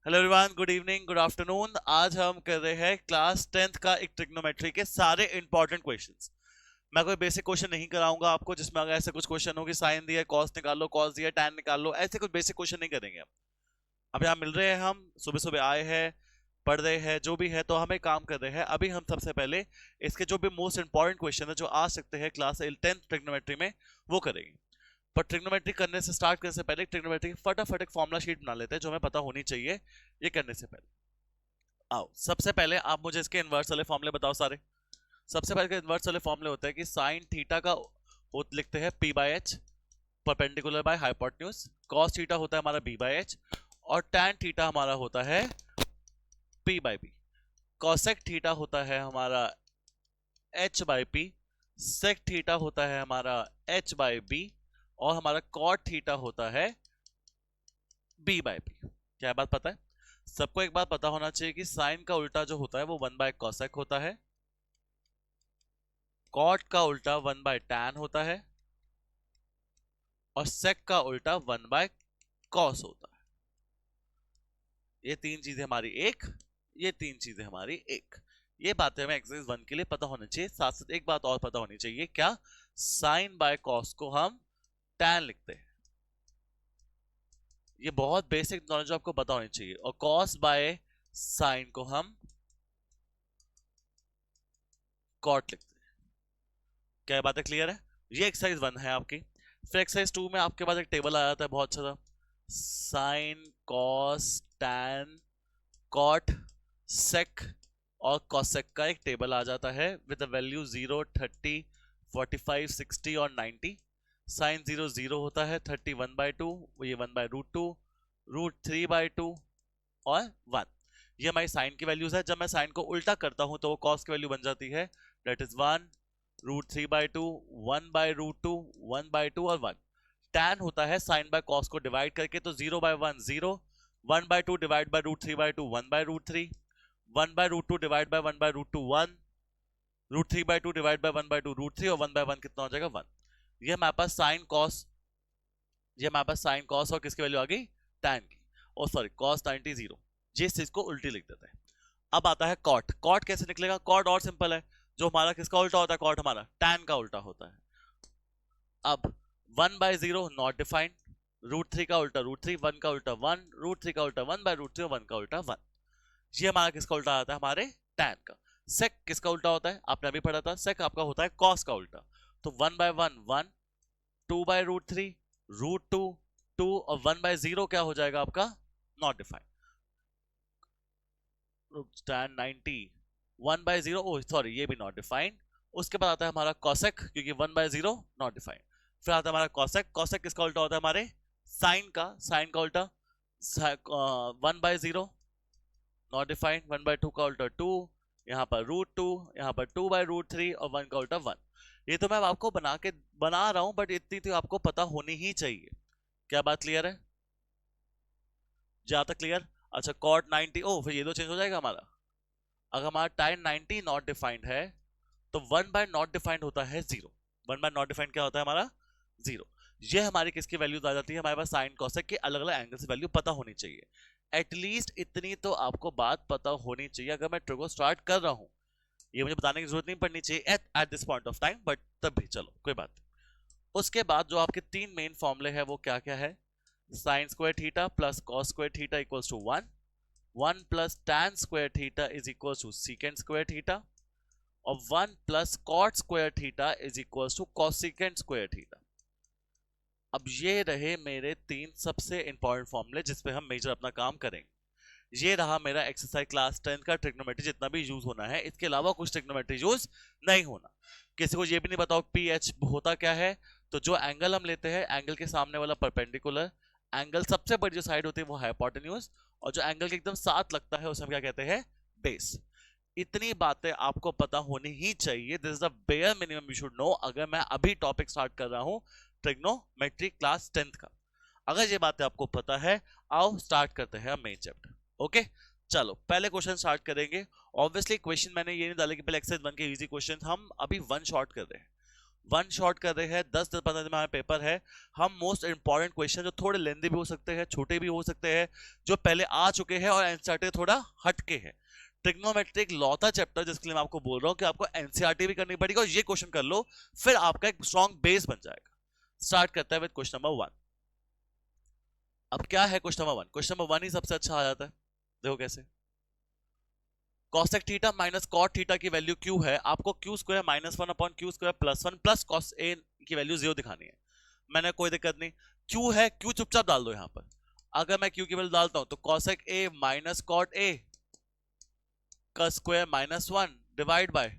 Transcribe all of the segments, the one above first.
Hello everyone, good evening, good afternoon. आज हम कर रहे हैं क्लास 10th का एक ट्रिग्नोमेट्री के सारे इंपॉर्टेंट क्वेश्चंस। मैं कोई बेसिक क्वेश्चन नहीं कराऊंगा आपको जिसमें अगर ऐसे कुछ क्वेश्चन हो कि साइन दिया कॉस निकाल लो, कॉस दिया टैन निकाल लो, ऐसे कुछ बेसिक क्वेश्चन नहीं करेंगे। अब यहाँ मिल रहे हैं, हम सुबह सुबह आए हैं, पढ़ रहे हैं, जो भी है, तो हमें काम कर रहे हैं। अभी हम सबसे पहले इसके जो भी मोस्ट इंपॉर्टेंट क्वेश्चन है जो आ सकते हैं क्लास 10th ट्रिग्नोमेट्री में, वो करेंगे। पर ट्रिग्नोमेट्री करने से स्टार्ट करने से पहले ट्रिग्नोमेट्री की फटाफट एक फॉर्मुला शीट बना लेते हैं जो हमें पता होनी चाहिए ये करने से पहले। आओ, सबसे पहले आप मुझे इसके इन्वर्स वाले फॉर्मूले बताओ सारे। सबसे पहले के इन्वर्स वाले फॉर्मूले होते हैं कि साइन थीटा का लिखते हैं p by H perpendicular by hypotenuse, cos theta होता है हमारा b बाय एच, और टैन थीटा हमारा होता है p by b। Cosec theta होता है हमारा h by p, sec theta होता है हमारा h बाय b, और हमारा कॉट थीटा होता है b बाय b। क्या बात पता है? सबको एक बात पता होना चाहिए कि साइन का उल्टा जो होता है वो 1 बाय कॉसेक होता है, कॉट का उल्टा 1 बाय टैन होता है, और सेक का उल्टा 1 बाय कॉस होता है। ये तीन चीजें हमारी एक, ये तीन चीजें हमारी एक। ये बातें हमें एक्सरसाइज 1 के लिए पता होनी चाहिए। साथ साथ एक बात और पता होनी चाहिए, क्या? साइन बाय कॉस को हम टैन लिखते हैं। ये बहुत बेसिक नॉलेज आपको पता होनी चाहिए। और कॉस बाय साइन को हम कॉट लिखते हैं। क्या बात है? क्लियर है? ये एक्सरसाइज 1 है आपकी। फिर एक्सरसाइज 2 में आपके पास एक टेबल आ जाता है बहुत अच्छा सा, sine cos tan cot sec और कॉसेक का एक टेबल आ जाता है विद द वैल्यू 0, 30, 45, 60 और 90। साइन 0 0 होता है, 30 1 बाय 2, ये 1 बाय रूट 2, रूट 3 बाय 2 और 1। ये हमारी साइन की वैल्यूज है। जब मैं साइन को उल्टा करता हूं तो वो कॉस की वैल्यू बन जाती है, that is 1 root 3 by 2, 1 by root 2, 1 by 2 और 1। टैन होता है साइन बाय कॉस को डिवाइड करके, तो 0 by 1 0, 1 by 2 divide by root 3 by 2 1 by root 3, 1 by root 2 divide by 1 by root 2 1, root 3 by 2 divide by 1 by 2 root 3, और 1 by 1 कितना हो जाएगा? 1। ये हमारे पास साइन कॉस, ये हमारे पास साइन कॉस और किसकी वैल्यू आ गई? टैन की। और सॉरी, कॉस 90 0, जिस चीज को उल्टी लिख देते हैं। अब आता है कॉट। कॉट कैसे निकलेगा? कॉट और सिंपल है, जो हमारा किसका उल्टा होता है? कॉट हमारा टैन का उल्टा होता है। अब 1 बाय 0 नॉट डिफाइंड, रूट 3 का उल्टा रूट 3, 1 का उल्टा 1, रूट 3 का उल्टा 1 बाय रूट 3 और 1 का उल्टा 1। ये हमारा किसका उल्टा आता है? हमारे टैन का। सेक किसका उल्टा होता है? आपने अभी पढ़ा था, सेक आपका होता है कॉस का उल्टा। तो 1 बाय 1 1, 2 बाय रूट 3 रूट 2 2, और 1 बाय 0 क्या हो जाएगा आपका? Not defined. Tan 90 1 by 0, oh sorry, ये भी नॉट डिफाइंड। उसके बाद आता है हमारा कॉसेक, क्योंकि 1 बाय 0 नॉट डिफाइंड। फिर आता है हमारा कॉसेक। कॉसेक किसका उल्टा होता है? हमारे साइन का। साइन का उल्टा 1 बाय 0 नॉट डिफाइंड, 1 बाय 2 का उल्टा 2, यहाँ पर रूट 2, यहाँ पर 2 बाय रूट 3 और 1 का उल्टा 1। ये तो मैं आपको बना रहा हूं, बट इतनी तो आपको पता होनी ही चाहिए। क्या बात क्लियर है? ज्यादा क्लियर? अच्छा, कॉट 90, ओ फिर ये तो चेंज हो जाएगा हमारा। अगर हमारा टाइम 90 नॉट डिफाइंड है तो 1 बाय नॉट डिफाइंड होता है 0। 1 बाय नॉट डिफाइंड क्या होता है हमारा? 0। ये हमारी किसकी वैल्यूज आ जाती है? हमारे पास साइन कॉसेक की अलग अलग एंगल से वैल्यू पता होनी चाहिए। एटलीस्ट इतनी तो आपको बात पता होनी चाहिए अगर मैं ट्रिगो स्टार्ट कर रहा हूं। ये मुझे बताने की जरूरत नहीं पड़नी चाहिए at this point of time, but तब भी चलो कोई बात नहीं। उसके बाद जो आपके तीन मेन फॉर्मूले हैं वो क्या क्या है? Sine square theta plus cos square theta equals to 1, 1 plus tan square theta is equals to secant square theta, और 1 plus cot square theta is equals to cosecant square theta. अब ये रहे मेरे तीन सबसे इंपॉर्टेंट फॉर्मूले जिस पे हम मेजर अपना काम करेंगे। ये रहा मेरा एक्सरसाइज क्लास 10 का ट्रिग्नोमेट्री जितना भी यूज होना है। इसके अलावा कुछ ट्रिग्नोमेट्री यूज नहीं होना। किसी को ये भी नहीं बताओ पी एच होता क्या है? तो जो एंगल हम लेते हैं, एंगल के सामने वाला परपेंडिकुलर एंगल, सबसे बड़ी जो साइड होती है वो हाइपोटेन्यूज, और जो एंगल के एकदम साथ लगता है उसे हम क्या कहते हैं? बेस। इतनी बातें आपको पता होनी ही चाहिए। This is the bare minimum you should know अगर मैं अभी टॉपिक स्टार्ट कर रहा हूं ट्रिग्नोमेट्री क्लास 10th का। अगर ये बातें आपको पता है, आओ स्टार्ट करते हैं मेन चैप्टर। ओके, चलो पहले क्वेश्चन स्टार्ट करेंगे। ऑब्वियसली क्वेश्चन मैंने ये नहीं डाला कि पहले एक्सरसाइज 1 के इजी क्वेश्चन, हम अभी वन शॉट कर रहे हैं। वन शॉट कर रहे हैं, 10-15 दिन में हमारा पेपर है। हम मोस्ट इंपॉर्टेंट क्वेश्चन जो थोड़े लेंदी भी हो सकते हैं, छोटे भी हो सकते हैं, जो पहले आ चुके हैं और एनसीईआरटी थोड़ा हटके है। ट्रिग्नोमेट्री एक लौता चैप्टर जिसके लिए मैं आपको बोल रहा हूं कि आपको एनसीईआरटी भी करनी पड़ेगी और ये क्वेश्चन कर लो, फिर आपका एक स्ट्रॉन्ग बेस बन जाएगा। स्टार्ट करते हैं विद क्वेश्चन नंबर 1। अब क्या है क्वेश्चन नंबर 1? क्वेश्चन नंबर 1 ही सबसे अच्छा आ जाता है। देखो कैसे, cosec theta minus cot theta की वैल्यू q है, आपको q square minus 1 upon q square plus 1 plus cos a की वैल्यू 0 दिखानी है। मैंने कोई दिक्कत नहीं, q है, q चुपचाप डाल दो यहाँ पर। अगर मैं q की वैल्यू डालता हूं तो cosec a minus cot a का square minus 1 divide by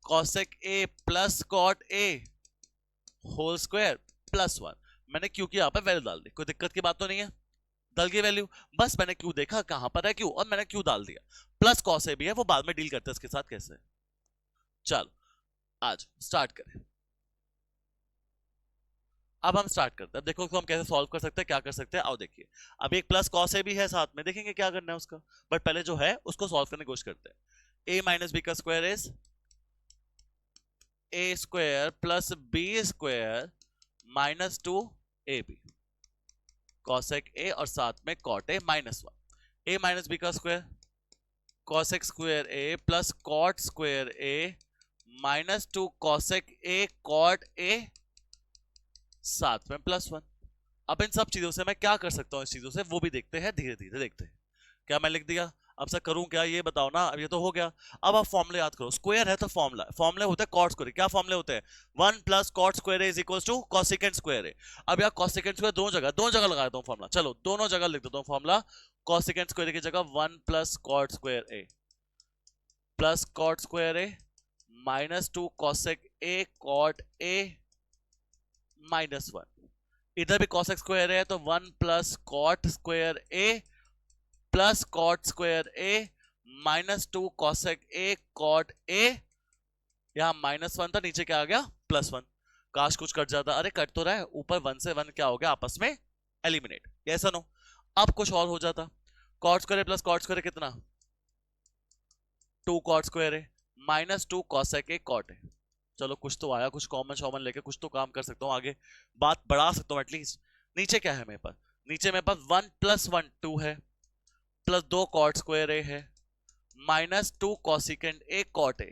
cosec a plus cot a whole square plus 1। मैंने q की यहाँ पर वैल्यू डाल दी, कोई दिक्कत की बात तो नहीं है। डल की वैल्यू, बस मैंने क्यू देखा कहां पर है क्यू और मैंने क्यू डाल दिया। प्लस कॉस ए भी है, वो बाद में डील करते हैं इसके साथ कैसे। चलो आज स्टार्ट करें। अब हम स्टार्ट करते हैं, देखो हम कैसे सॉल्व कर सकते हैं, क्या कर सकते हैं। आओ देखिए, अब एक प्लस कॉस ए भी है साथ में, देखेंगे क्या करना है उसका, बट पहले जो है उसको सॉल्व करने की कोशिश करते हैं। ए माइनस बी का square is A square plus B square minus 2 A B cosec A और साथ में cot A minus 1। A minus B का square cosec square A plus cot square A minus 2 cosec A cot A साथ में plus 1। अब इन सब चीजों से मैं क्या कर सकता हूं, इस चीजों से वो भी देखते हैं, धीरे धीरे देखते हैं। क्या मैं लिख दिया, अब सर करूं क्या ये बताओ ना। अब ये तो हो गया, अब आप फॉर्मूले याद करो। स्क्वायर है तो फॉर्मूले होते हैं कॉट स्क्वायर। क्या फॉर्मूले होते हैं? 1 plus cot square is equal to cosecant square है। अब यार कॉसेकेंट स्क्वायर दोनों जगह लगा देता हूं फॉर्मूला, चलो दोनों जगह लिख देता हूं फॉर्मूला। कॉसेकेंट स्क्वायर की जगह 1 प्लस कॉट स्क्वायर ए प्लस कॉट स्क्वायर ए माइनस 2 कॉसेक ए कॉट ए माइनस 1। इधर भी कॉसेक स्क्वायर है तो 1 plus cot square A plus cot square A minus 2 cosec A cot a, यहां माइनस 1 था, नीचे क्या आ गया प्लस 1। काश कुछ कट जाता, अरे कट तो रहा है, ऊपर 1 से 1 क्या हो गया आपस में एलिमिनेट, ऐसा नो। अब कुछ और हो जाता, cot square plus cot square कितना 2 कॉट स्क्वायर है minus 2 cosec A cot a. चलो कुछ तो आया, कुछ कॉमन शॉमन लेके कुछ तो काम कर सकता हूँ, आगे बात बढ़ा सकता हूँ एटलीस्ट। नीचे क्या है मेरे पास, नीचे मेरे पास 1 प्लस 1 2 है प्लस 2 कॉट स्क्वायर ए है minus 2 cosecant a cot a.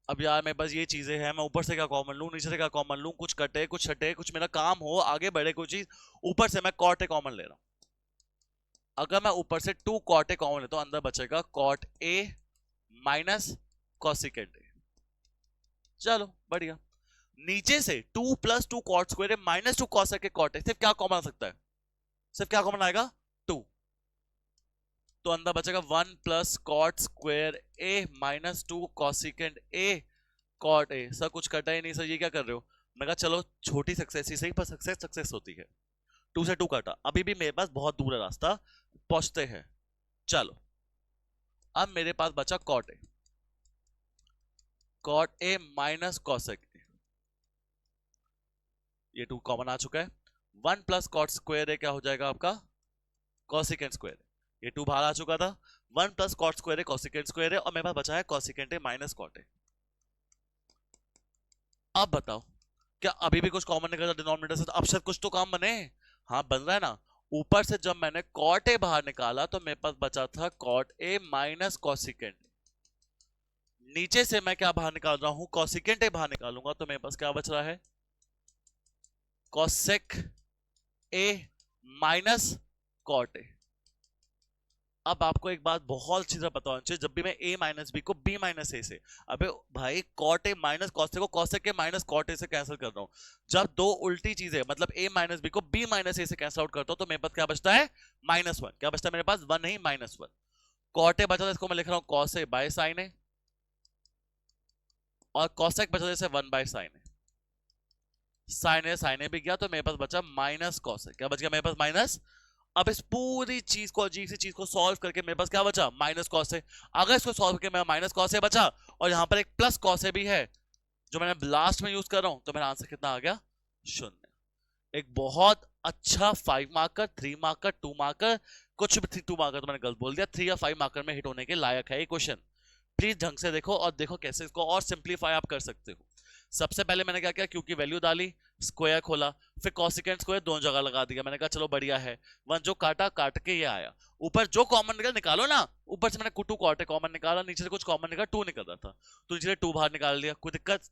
अब यार मेरे पास ये चीजें हैं, मैं ऊपर से क्या कॉमन लूं, नीचे से क्या कॉमन लूं, कुछ कटे कुछ छटे, कुछ मेरा काम हो आगे बढ़े कोई चीज, ऊपर से मैं कॉट ए कॉमन ले रहा हूं। अगर मैं ऊपर से 2 कॉट ए कॉमन लेता हूं, अंदर बचेगा cot A minus cosecant a. चलो बढ़िया। नीचे से 2 plus 2 cot square A minus 2 cosec A cot a, सिर्फ क्या कॉमन आ सकता है, सिर्फ क्या कॉमन आएगा 2। तो अंदर बचेगा 1 plus cot square A minus 2 cosecant a cot a. Sir कुछ कटा ही नहीं सर, ये क्या कर रहे हो। मैं कहा चलो छोटी सक्सेस ही सही, पर सक्सेस होती है। 2 से 2 काटा, अभी भी मेरे पास बहुत दूर है रास्ता, पहुंचते हैं। चलो अब मेरे पास बचा cot a, cot A minus cosec a, ये 2 कॉमन आ चुका है। 1 प्लस कॉट स्क्वायर ए क्या हो जाएगा आपका कॉसिकेंट स्क्वायर, ये 2 बाहर आ चुका था। 1 plus cot square a cosecant square है और मेरे पास बचा है cosecant a minus cot a. अब बताओ क्या अभी भी कुछ कॉमन निकला डिनोमिनेटर से, तो अब शायद कुछ तो काम बने। हाँ बन रहा है ना। ऊपर से जब मैंने कॉट ए बाहर निकाला तो मेरे पास बचा था कॉट ए माइनस कॉसिकेंट। नीचे से मैं क्या बाहर निकाल रहा हूं, कॉसिकेंट ए बाहर निकालूंगा तो मेरे पास क्या बच रहा है cosec a minus cot a. अब आपको एक बात बहुत अच्छी तरह पता होना चाहिए, जब भी मैं a माइनस बी को b माइनस ए से, अबे भाई कॉट ए माइनस कॉसेक को cosec a minus cot a से कैंसिल कर रहा हूं। जब दो उल्टी चीजें मतलब a माइनस बी को b माइनस ए से कैंसिल आउट करता हूं तो मेरे पास क्या बचता है -1। क्या बचता है मेरे पास 1 नहीं -1। कॉट ए बचा था, इसको मैं लिख रहा हूं कॉस ए बाय साइन ए, और कॉसेक बचा जैसे 1 बाय साइन ए। साइन ए भी गया तो मेरे पास बचा माइनस कॉसेक। क्या बच गया मेरे पास माइनस। अब इस पूरी चीज को, अजीब सी चीज को सॉल्व करके मेरे पास क्या बचा माइनस कॉस ए। अगर इसको सॉल्व करके मेरा माइनस कॉस ए बचा और यहां पर एक प्लस कॉस ए भी है जो मैंने लास्ट में यूज कर रहा हूं, तो मेरा आंसर कितना आ गया 0। एक बहुत अच्छा 5 मार्कर 3 मार्कर 2 मार्कर, कुछ भी 2 मार्कर तो मैंने गलत बोल दिया, 3 या 5 मार्कर में हिट होने के लायक है ये क्वेश्चन। प्लीज ढंग से देखो और देखो कैसे इसको और सिंप्लीफाई आप कर सकते हो। सबसे पहले मैंने क्या किया, क्यू की वैल्यू डाली, स्क्वायर खोला, फिर कॉसिकेंट स्क्वायर दोनों जगह लगा दिया। मैंने कहा चलो बढ़िया है, वन जो काटा काट के ये आया, ऊपर जो कॉमन निकालो ना, ऊपर से मैंने टू कॉट कॉमन निकाला, नीचे से कुछ कॉमन निकाला, टू निकल रहा था तो नीचे टू बाहर निकाल लिया, कोई दिक्कत,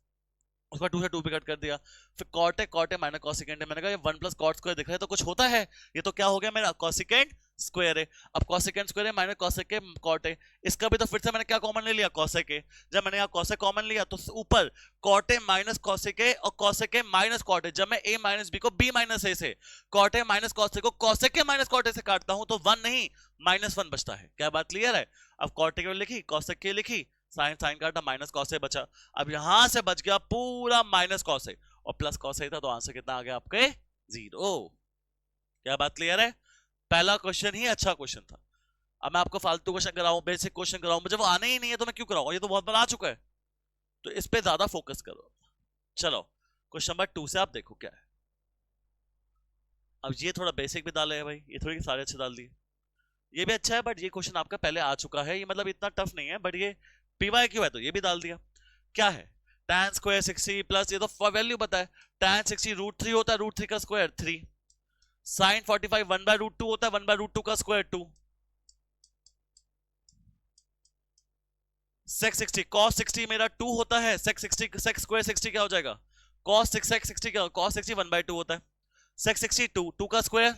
उसका टू से टू भी कट कर दिया। फिर कॉट है माइनस कॉसिकेंट है, मैंने कहा ये वन प्लस कॉट स्क्वायर दिख रहा है तो कुछ होता है, ये तो क्या हो गया मेरा कॉसिकेंट स्क्वायर है। अब कॉसिकेंट स्क्वायर है माइनस कॉसेक के कॉट है, इसका भी तो फिर से मैंने क्या कॉमन ले लिया, कॉसेक है। जब मैंने यहाँ कॉसेक कॉमन लिया तो ऊपर कॉट है माइनस कॉसेक है और कॉसेक है माइनस कॉट है। जब मैं ए माइनस बी को बी माइनस ए से, कॉट है माइनस कॉसेक को कॉसेक के माइनस कॉट ए से काटता हूं तो वन नहीं माइनस वन बचता है। क्या बात क्लियर है? अब कॉट की लिखी, कॉसेक की लिखी, साइन साइन काटा, माइनस कॉस ए बचा। अब यहां से बच गया पूरा माइनस कॉस ए और प्लस कॉस ए था, तो आंसर कितना आ गया आपके, 0। क्या बात क्लियर है? पहला क्वेश्चन ही अच्छा क्वेश्चन था। अब मैं आपको फालतू क्वेश्चन कराऊं, बेसिक क्वेश्चन कराऊं, मुझे वो आने ही नहीं है तो मैं क्यों कराऊं, ये तो बहुत बार आ चुका है, तो इस पे ज्यादा फोकस करो। चलो क्वेश्चन नंबर 2 से आप देखो क्या है। अब ये थोड़ा बेसिक भी डाले है भाई, ये थोड़ी सारे अच्छे डाल दिए, ये भी अच्छा है, बट ये क्वेश्चन आपका पहले आ चुका है, ये मतलब इतना टफ नहीं है, बट ये पीवाई क्यों है तो ये भी डाल दिया। क्या है, tan स्क्वायर 60 प्लस, ये तो वैल्यू पता है, tan 60 √3 होता है, √3 का स्क्वायर 3, sin 45 1/√2 होता है, 1/√2 का स्क्वायर 2, sec 60 cos 60 मेरा 2 होता है, sec 60 sec स्क्वायर 60 क्या हो जाएगा, cos 6 sec 60 क्या, cos 60 1/2 होता है, sec 60 2 का स्क्वायर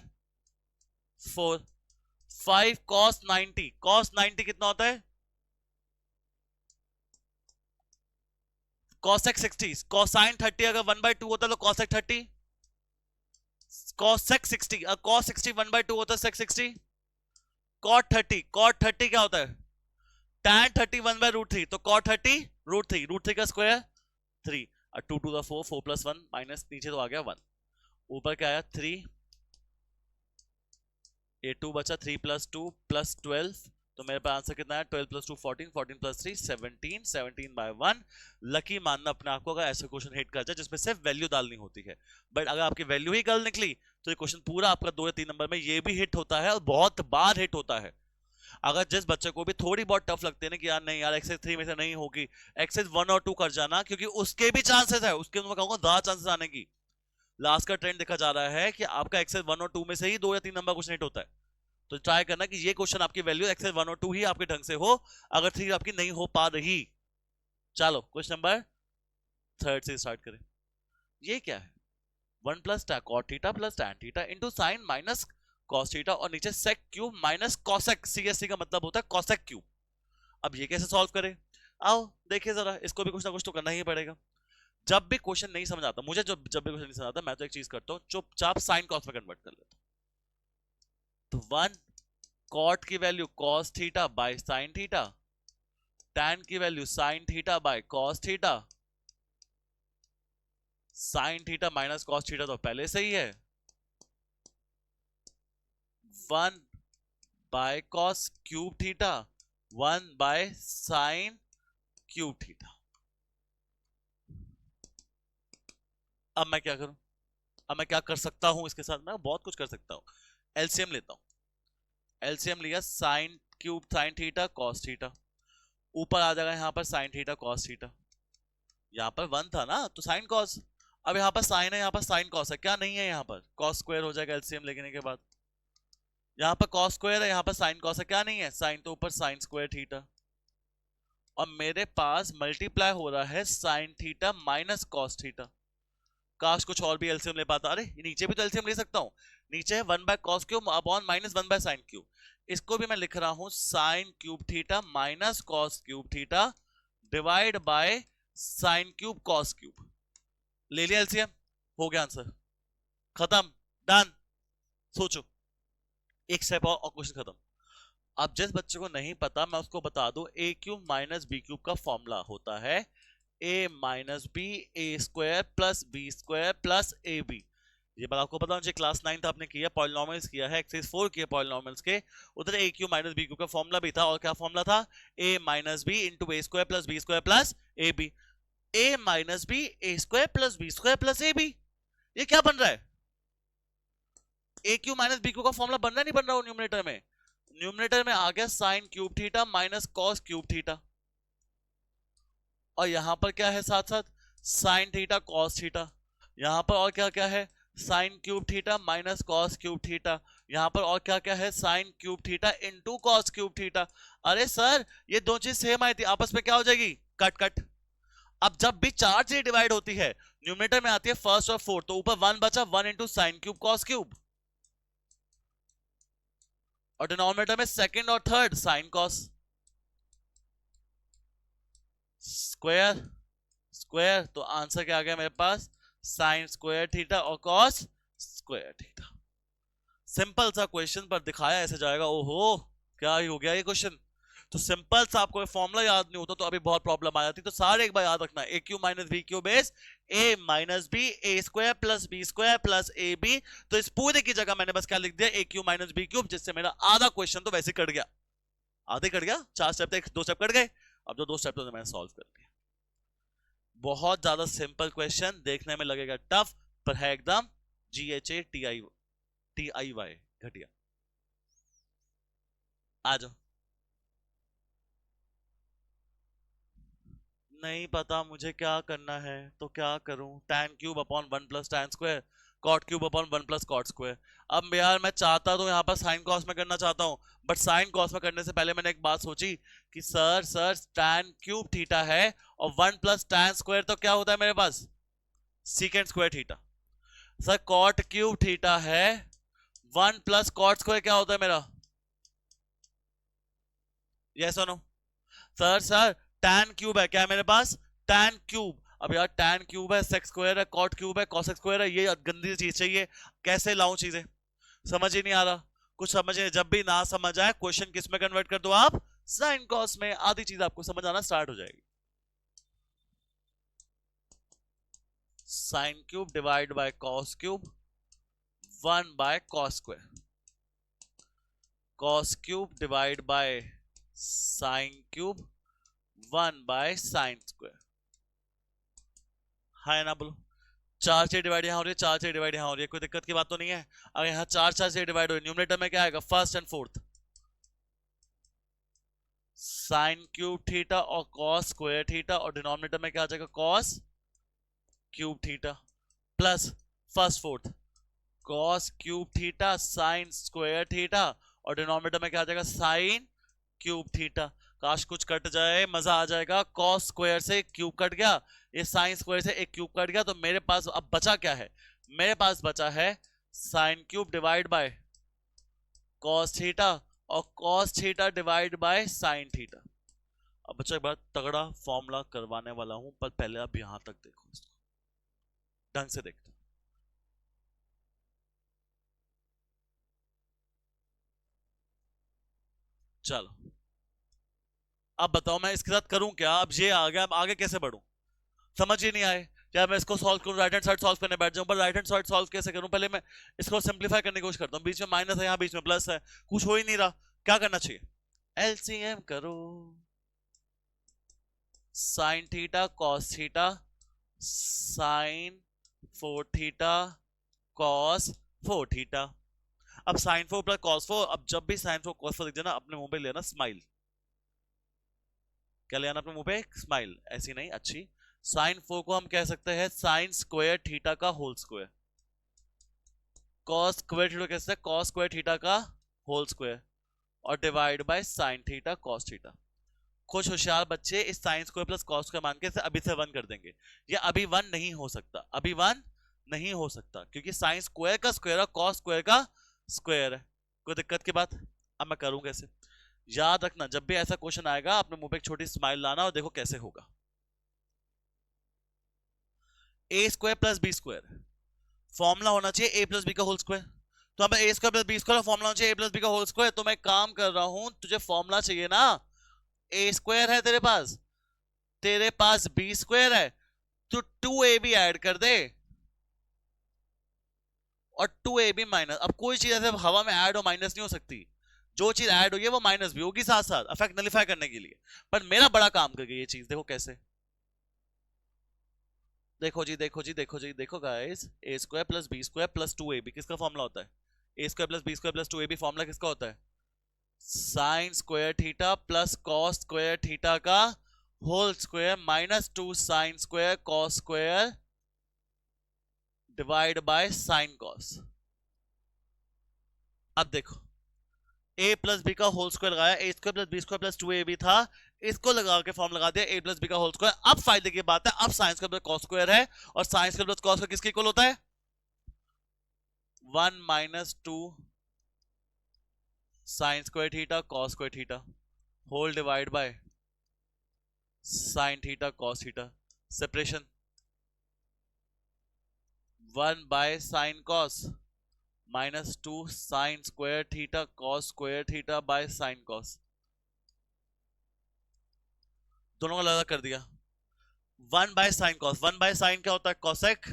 4, 5 cos 90 कितना होता है, cosec 60 cosine 30 अगर 1/2 होता है तो cosec 30, cosec 60 cos 60 1/2 होता है, sec 60, cot 30 क्या होता है, tan 30 1/√3 तो cot 30 √3 का स्क्वायर 3, 2 to the 4 4 + 1 माइनस नीचे तो आ गया 1, ऊपर क्या आया 3, ये 2 बचा, 3 + 2 + 12, तो मेरे पास आंसर कितना है, 12 + 2 14, 14 + 3 17, 17/1। लकी मानना अपने आप को अगर ऐसा क्वेश्चन हिट कर जाए जिसमें सिर्फ वैल्यू डालनी होती है, बट अगर आपकी वैल्यू ही गलत निकली तो ये क्वेश्चन पूरा आपका 2 या 3 नंबर में ये भी हिट होता है और बहुत बार हिट होता है। अगर जिस बच्चे को भी थोड़ी बहुत टफ लगती है ना कि यार नहीं यार एक्सरसाइज 3 में से नहीं होगी, एक्सरसाइज 1 और 2 कर जाना, क्योंकि उसके भी चांसेस है, उसके मैं कहूंगा ज्यादा चांसेस आने की। लास्ट का ट्रेंड देखा जा रहा है कि आपका एक्सरसाइज 1 और 2 में से ही 2 या 3 नंबर क्वेश्चन हिट होता है, तो ट्राई करना कि ये क्वेश्चन आपकी वैल्यू एक्सरसाइज 1 और 2 ही आपके ढंग से हो, अगर 3 आपकी नहीं हो पा रही। चलो क्वेश्चन नंबर 3 से स्टार्ट करें। ये क्या है, 1 + cot theta + tan theta into sine minus cos theta और नीचे sec cube minus cosec, CSC का मतलब होता है cosec क्यूब। अब ये कैसे सॉल्व करें, आओ देखिए जरा, इसको भी कुछ ना कुछ तो करना ही पड़ेगा। जब भी क्वेश्चन नहीं समझ आता मुझे, जब भी क्वेश्चन नहीं समझ आता, मैं तो एक चीज करता हूँ, चुपचाप साइन कॉस में कन्वर्ट कर लेता हूँ। तो 1 cot की value cos theta by sin theta, tan की value sin theta by cos theta, sin theta minus cos theta तो पहले से ही है, 1 by cos cube theta 1 by sin cube theta. अब मैं क्या करूं, अब मैं क्या कर सकता हूं इसके साथ, मैं बहुत कुछ कर सकता हूं, एलसीएम लेता हूं, एलसीएम लिया, sin cube sin theta cos theta, ऊपर आ जाएगा यहाँ पर sin थीटा cos थीटा, यहाँ पर 1 था ना तो sin cos, अब यहाँ पर sin है, यहाँ पर sin cos है, क्या नहीं है यहाँ पर cos स्क्वायर हो जाएगा एलसीएम लेने के बाद, यहाँ पर cos स्क्वायर है, यहाँ पर sin cos है, क्या नहीं है sin, तो ऊपर sin स्क्वायर थीटा, और मेरे पास मल्टीप्लाई हो रहा है sin theta minus cos theta. काश कुछ और भी एलसीएम ले पाता, अरे नीचे भी तो एलसीएम ले सकता हूँ, नीचे है 1 by cos cube upon minus 1 by sin cube, इसको भी मैं लिख रहा हूँ sin cube theta minus cos cube theta divide by sin cube cos cube. ले लिया एलसीएम, हो गया आंसर, खत्म, डन। सोचो एक स्टेप और क्वेश्चन खत्म। अब जिस बच्चे को नहीं पता मैं उसको बता दूं, a cube minus b cube का फॉर्मूला होता है a minus B A square plus B square plus A b. ये बात आपको पता होना चाहिए, क्लास 9 था आपने किया, पॉलिनोमियल्स किया है, एक्सरसाइज 4 किया पॉलिनोमियल्स के, उधर a cube minus b cube का फॉर्मूला भी था, और क्या फॉर्मूला था, a minus b into a square plus B square plus A b, a minus B A square plus B square plus A b. ये क्या बन रहा है, a cube minus b cube का फॉर्मूला बन रहा है, नहीं बन रहा न्यूमरेटर में, न्यूमरेटर में आ गया sine cube theta minus cos cube theta, और यहां पर क्या है साथ साथ साइन थीटा कॉस थीटा, यहां पर और क्या क्या है, sine cube theta minus cos cube theta, यहां पर और क्या क्या है, sine cube theta into cos cube theta. अरे सर ये दो चीज सेम आई थी, आपस में क्या हो जाएगी, कट कट। अब जब भी चार चीज डिवाइड होती है, न्यूमरेटर में आती है फर्स्ट और फोर्थ, तो ऊपर वन बचा, one into sine cube cos cube, और डिनोमिनेटर में सेकंड और third sine cos, square square, तो आंसर क्या आ गया मेरे पास, साइन स्क्वायर थीटा और कॉस स्क्वायर थीटा। सिंपल सा क्वेश्चन पर दिखाया ऐसे जाएगा, ओहो क्या ही हो गया ये क्वेश्चन। तो सिंपल सा आपको फॉर्मूला याद नहीं होता तो अभी बहुत प्रॉब्लम आ जाती। तो सारे एक बार याद रखना, A cube minus B cube base A minus B A square plus B square plus A B. तो इस पूरे की जगह मैंने बस क्या लिख दिया, ए क्यू माइनस बी क्यूब, जिससे मेरा आधा क्वेश्चन तो वैसे कट गया, आधे कट गया, 4 स्टेप थे, 2 स्टेप कट गए, अब जो 2 स्टेप थे मैंने सॉल्व कर दिया। बहुत ज्यादा सिंपल क्वेश्चन, देखने में लगेगा टफ, पर है एकदम GHATIY घटिया। आ जाओ। नहीं पता मुझे क्या करना है तो क्या करूं, tan cube upon 1 plus tan square, cot cube upon 1 plus cot square. अब यार मैं चाहता तो यहाँ पर साइन कॉस में करना चाहता हूँ, बट साइन कॉस में करने से पहले मैंने एक बात सोची कि सर tan क्यूब थीटा है और 1 प्लस tan स्क्वायर तो क्या होता है मेरे पास, secant square theta. Sir cot cube theta है, 1 प्लस cot स्क्वायर क्या होता है मेरा, यस और नो। सर tan क्यूब है क्या है मेरे पास, tan क्यूब। अब यार tan क्यूब है, सेक्स स्क्वायर है, कॉट क्यूब है, कॉसेक स्क्वायर है, ये गंदी चीज चाहिए, कैसे लाऊं चीजें, समझ ही नहीं आ रहा, कुछ समझ नहीं। जब भी ना समझ आए क्वेश्चन किस में कन्वर्ट कर दो आप, साइन कॉस में, आधी चीज आपको समझ आना स्टार्ट हो जाएगी। Sign cube divide by cos cube 1 by cos square, cos cube divide by sine cube 1 by sine square, हाँ ना बोलो। 4 से डिवाइड यहाँ हो रही है, 4 से डिवाइड यहाँ हो रही है, कोई दिक्कत की बात तो नहीं है। अगर यहाँ 4 से डिवाइड हो रही है, न्यूमरेटर में क्या आएगा, first and fourth, sine cube theta और कॉस स्क्वायर थीटा, और डिनोमिनेटर में क्या आ जाएगा, cos cube theta plus first fourth cos cube theta sine square theta, और डिनोमिनेटर में क्या आ जाएगा, साइन क्यूब थीटा। काश कुछ कट जाए, मजा आ जाएगा। कॉस स्क्वायर से क्यूब कट गया, ये साइन स्क्वायर से एक क्यूब कट गया, तो मेरे पास अब बचा क्या है, मेरे पास बचा है sine cube divide by cos theta और cos theta divide by sine theta. अब बच्चा एक बार तगड़ा फॉर्मूला करवाने वाला हूं, पर पहले अब यहां तक देखो, इसको ढंग से देखते। चलो अब बताओ मैं इसके साथ करूं क्या, अब ये आ गया, अब आगे कैसे बढ़ूं, समझ ही नहीं आए। क्या मैं इसको सॉल्व करूं, राइट हैंड साइड सॉल्व करने बैठ जाऊं, पर राइट हैंड साइड सॉल्व कैसे करूं, पहले मैं इसको सिंपलीफाई करने की कोशिश करता हूं। बीच में माइनस है, यहाँ बीच में प्लस है, कुछ हो ही नहीं रहा, क्या करना चाहिए, एलसीएम करो, sign theta cos theta sign 4 theta cos 4 theta. अब साइन 4 प्लस कॉस 4, अब जब भी साइन 4 कॉस 4 दिख जाए ना, अपने मुंह पे लेना स्माइल, क्या ले आना अपने मुंह पे, स्माइल, ऐसी नहीं अच्छी। साइन 4 को हम कह सकते हैं साइन स्क्वायर थीटा का whole square, cos square theta कैसे, कॉस स्क्वायर थीटा का होल स्क्वायर, और divide by sine theta cos theta. कुछ होशियार बच्चे इस sine square plus cos square मान के अभी से 1 कर देंगे, ये अभी 1 नहीं हो सकता, अभी 1 नहीं हो सकता, क्योंकि साइन स्क्वायर का स्क्वायर और कॉस स्क्वायर का स्क्वायर है। कोई दिक्कत की बात, अब मैं करूं कैसे, याद रखना जब भी ऐसा क्वेश्चन आएगा अपने मुंह पे एक छोटी स्माइल लाना, और देखो कैसे होगा। A square plus B square formula होना चाहिए ए प्लस बी का होल स्क्वायर, तो अब A square plus B square formula होना चाहिए ए प्लस बी का होल स्क्वायर। तो मैं काम कर रहा हूं, तुझे फॉर्मूला चाहिए ना, ए स्क्वायर है तेरे पास बी स्क्वायर है, तो 2ab ऐड कर दे और 2ab माइनस। अब कोई चीज ऐसे हवा में ऐड हो माइनस नहीं हो सकती, जो चीज ऐड हुई है वो माइनस भी होगी साथ साथ, इफेक्ट नलिफाई करने के लिए। पर मेरा बड़ा काम कर गई ये चीज, देखो कैसे, देखो जी देखो जी देखो जी देखो guys, A square plus B square plus 2ab किसका फॉर्मूला होता है, A square plus B square plus 2ab formula किसका होता है, sine square theta plus cos square theta का whole square minus 2 sine square cos square divide by sine cos. अब देखो a plus B का होल स्क्वायर लगाया, A square plus B square plus 2ab था, इसको लगा के फॉर्म लगा दिया a प्लस बी का होल स्क्वायर। अब फायदे की बात है, अब sine square plus cos square है, और sine square plus cos square किसके इक्वल होता है? 1 minus 2 sine square theta cos square theta whole divide by sine theta cos theta. Separation 1 by sine cos minus 2 sine square theta cos square theta by sine cos. दोनों को अलग कर दिया। 1 by sine cos, 1 by sign क्या होता है? Cosec.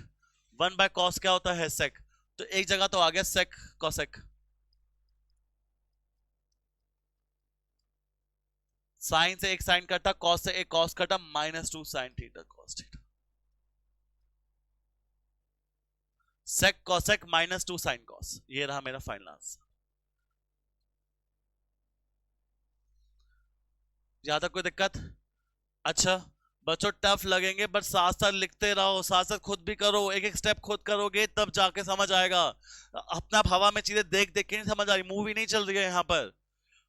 1 by cos क्या होता है? सेक। तो एक जगह तो आ गया सेक कॉसेक। साइन से एक साइन कटा, कॉस से एक कॉस कटा, minus 2 sine theta cos theta. Sec cosec minus 2 sine cos, ये रहा मेरा फाइनल आंसर। यहां तक कोई दिक्कत? अच्छा बच्चों टफ लगेंगे बट साथ साथ लिखते रहो, साथ साथ खुद भी करो, एक एक स्टेप खुद करोगे तब जाके समझ आएगा। अपना हवा में चीजें देख देख के नहीं समझ आ रही, मूवी नहीं चल रही है यहाँ पर।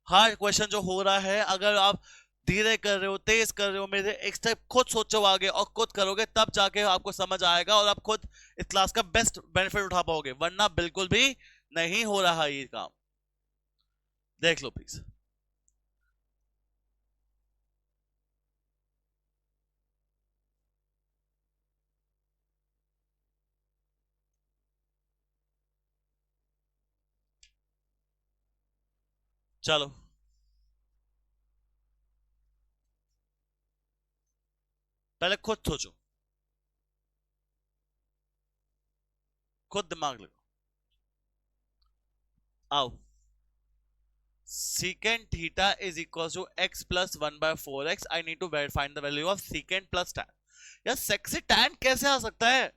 हर क्वेश्चन जो हो रहा है, अगर आप धीरे कर रहे हो तेज कर रहे हो, मेरे एक स्टेप खुद सोचो आगे और खुद करोगे तब जाके आपको समझ आएगा और आप खुद इस क्लास का बेस्ट बेनिफिट उठा पाओगे, वरना बिल्कुल भी नहीं हो रहा ये काम। देख लो प्लीज। चलो पहले खुद सोचो, खुद दिमाग लगाओ। आओ, secant theta is equal to x plus 1 by 4x. I need to find the value of secant plus tan. यार sec से tan कैसे आ सकता है?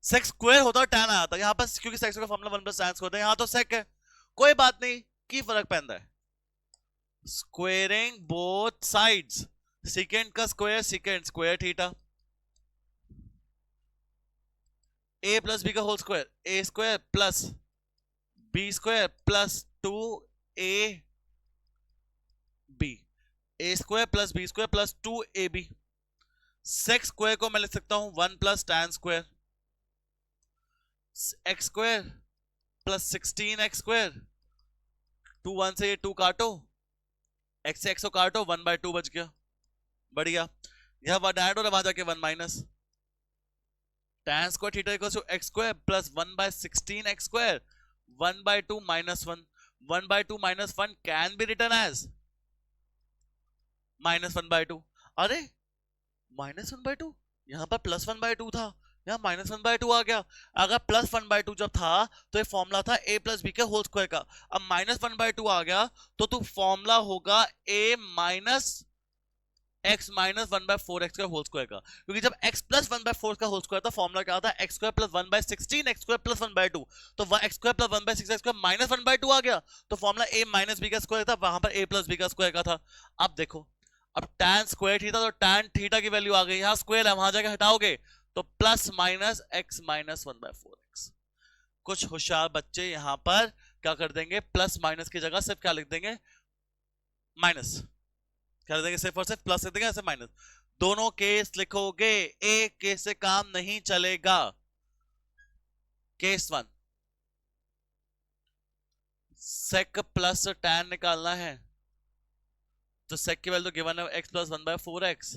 sec स्क्वायर होता है tan आया था यहाँ पर, क्योंकि sec का फॉर्मूला 1 plus tan होता है, यहाँ तो sec है। कोई बात नहीं, की फर्क पैदा है? स्क्वेयरिंग बोथ साइड्स, secant का square secant square theta, a plus b का whole square a square plus b square plus 2a b, a square plus b square plus 2ab। Sec square को मैं लिख सकता हूं 1 plus tan square, x square plus 16x square, 2 1 से ये 2 काटो, x से x को काटो, 1/2 बच गया। बढ़िया, यह 1 ऐड और वहां जाके 1 minus, tan square theta equals to x square plus 1/16x square, 1/2 minus 1, 1/2 minus 1 can be written as minus 1/2। अरे माइनस 1/2, यहां पर प्लस 1/2 था, यहाँ माइनस 1/2 आ गया। अगर प्लस 1/2 जब था तो ये फॉर्मूला था a प्लस बी के होल स्क्वायर का, अब माइनस 1/2 आ गया तो फॉर्मूला होगा a minus x minus 1/4x का होल स्क्वायर का, क्योंकि जब x प्लस 1/4 का होल स्क्वायर था फॉर्मूला क्या था? x square plus 1/16 x square plus 1/2, तो x square plus 1/6 x square minus 1/2 आ गया, तो फॉर्मूला a माइनस b का स्क्वायर था, वहां पर a प्लस b का स्क्वायर का था। अब देखो, अब tan स्क्वायर थीटा, तो tan थीटा की वैल्यू आ गई, यहाँ स्क्वायर है वहां जाके हटाओगे तो plus minus x minus 1/4x। कुछ होशियार बच्चे यहाँ पर क्या कर देंगे, प्लस माइनस की जगह सिर्फ क्या लिख देंगे? माइनस। क्या लिख देंगे? सिर्फ और सिर्फ प्लस लिख देंगे, ऐसे माइनस। दोनों केस लिखोगे, एक केस से काम नहीं चलेगा। केस 1, सेक प्लस tan निकालना है, तो सेक की वैल्यू गिवन है x प्लस 1/4x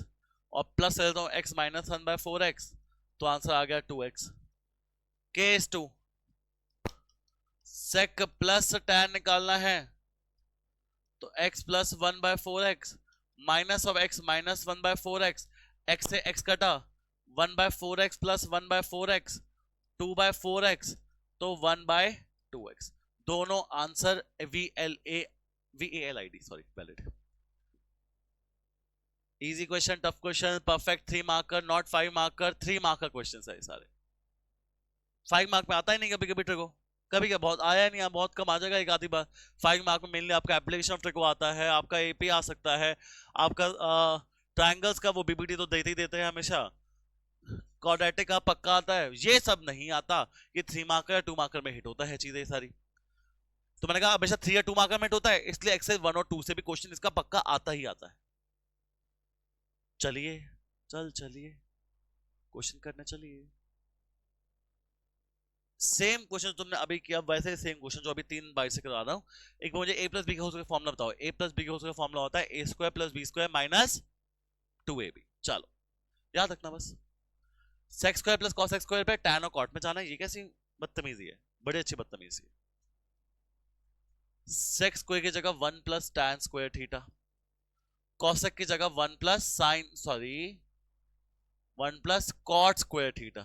और प्लस ले लेता हूं x माइनस 1/4x, तो आंसर आ गया 2x। केस 2, सेक प्लस tan निकालना है, तो x plus 1/4x minus of x minus 1/4x, x से x कटा, 1/4x प्लस 1/4x 2/4x, तो 1/2x। दोनों answer VALID sorry valid. Easy question, tough question, perfect 3 marker, not 5 marker, 3 marker question है सारे। 5 mark में आता ही नहीं कभी कभी ट्रिको, कभी क्या बहुत आया नहीं, बहुत कम आ जाएगा एक आधी बार। 5 मार्क में मेनली आपका एप्लीकेशन ऑफ ट्रिको आता है, आपका एपी आ सकता है, आपका ट्रायंगल्स का वो बीबीटी तो देते ही देते हैं हमेशा, क्वाड्रेटिक का पक्का आता है, ये सब नहीं आता। ये 3 मार्कर या 2 मार्कर में हिट होता है चीजें सारी। तो मैंने कहा हमेशा 3 या 2 मार्कर में हिट होता है, इसलिए एक्सरसाइज 1 और 2 से भी क्वेश्चन इसका पक्का आता ही आता है। चलिए चलिए क्वेश्चन करने चलिए। सेम क्वेश्चन तुमने अभी किया वैसे सेम क्वेश्चन जो अभी 3 बार से करा रहा हूं। एक मुझे a प्लस बी का होल स्क्वायर फॉर्मूला बताओ। a प्लस बी का होल स्क्वायर फॉर्मूला होता है a square plus B square minus 2ab। चलो याद रखना बस। Sec x square plus cos x square पे tan और कॉट में जाना है। ये कैसी बदतमीजी है, बड़ी अच्छी बदतमीजी है। सेक्स स्क्वायर की जगह 1 plus tan square theta, cosec की जगह 1 plus sine 1 plus cot square theta.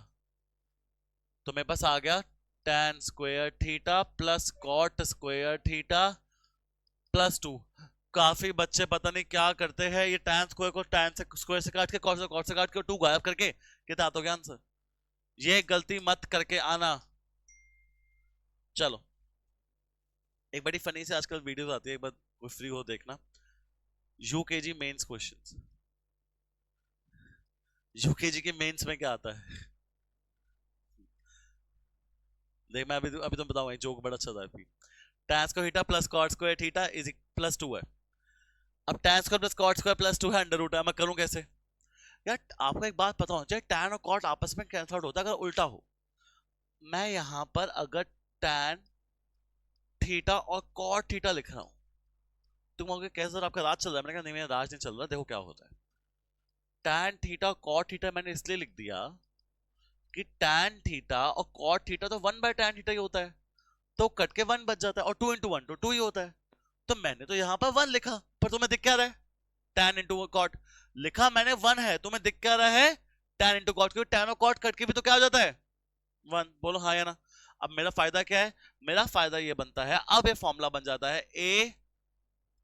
तो मेरे पास आ गया tan square theta plus cot square theta plus 2। काफी बच्चे पता नहीं क्या करते हैं, ये tan स्क्वायर को tan से स्क्वायर से काट के कॉट से काट के 2 गायब करके कितना आता होगा आंसर। ये गलती मत करके आना। चलो एक बड़ी फनी से आजकल वीडियोस आती है, एक बार कोई फ्री हो देखना। UKG mains questions. यूकेजी के मेंस में क्या आता है देख, मैं अभी तुम बताऊंगा, जोक बड़ा अच्छा था। tan square theta plus cot square theta is plus 2 है। अब tan square plus cot square plus 2 है, अंडर रूट है। मैं करूं कैसे यार? आपको एक बात पता होना चाहिए, tan और कॉट आपस में कैंसल आउट होता है अगर उल्टा हो। मैं यहां पर अगर tan थीटा और कॉट थीटा लिख रहा हूं, तुम कहोगे कैसे आपका राज चल रहा है? मैंने कहा नहीं, मेरा राज नहीं चल रहा। देखो क्या होता है, tan थीटा और कॉट थीटा मैंने इसलिए लिख दिया कि tan थीटा और कॉट थीटा तो 1 बाय tan थीटा ही होता है, तो कट के 1 बच जाता है, और 2 इंटू 1 तो 2 ही होता है। तो मैंने तो यहां पर 1 लिखा, पर तुम्हें दिख क्या रहा है? tan इंटू कॉट लिखा मैंने 1 है, तुम्हें दिख क्या रहा है? tan इंटू कॉट, क्योंकि tan और कॉट कट के भी तो क्या हो जाता है? 1। बोलो हाँ या ना। अब मेरा फायदा क्या है? मेरा फायदा ये बनता है, अब ये फॉर्मूला बन जाता है a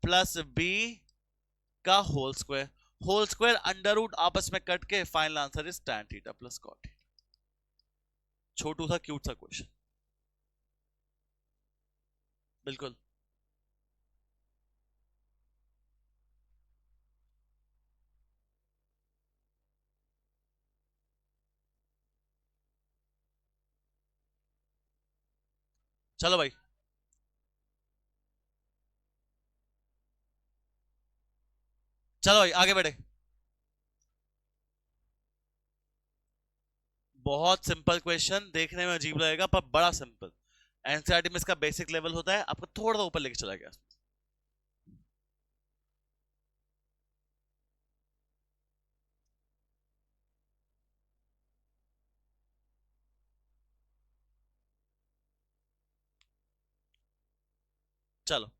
प्लस बी का होल स्क्वायर अंडर रूट आपस में कट के final answer is tan theta plus cot theta. छोटू सा क्यूट सा क्वेश्चन, बिल्कुल। चलो भाई चलो भाई आगे बढ़े। बहुत सिंपल क्वेश्चन, देखने में अजीब लगेगा पर बड़ा सिंपल। एनसीईआरटी में इसका बेसिक लेवल होता है, आपको थोड़ा सा ऊपर लेके चला गया। चलो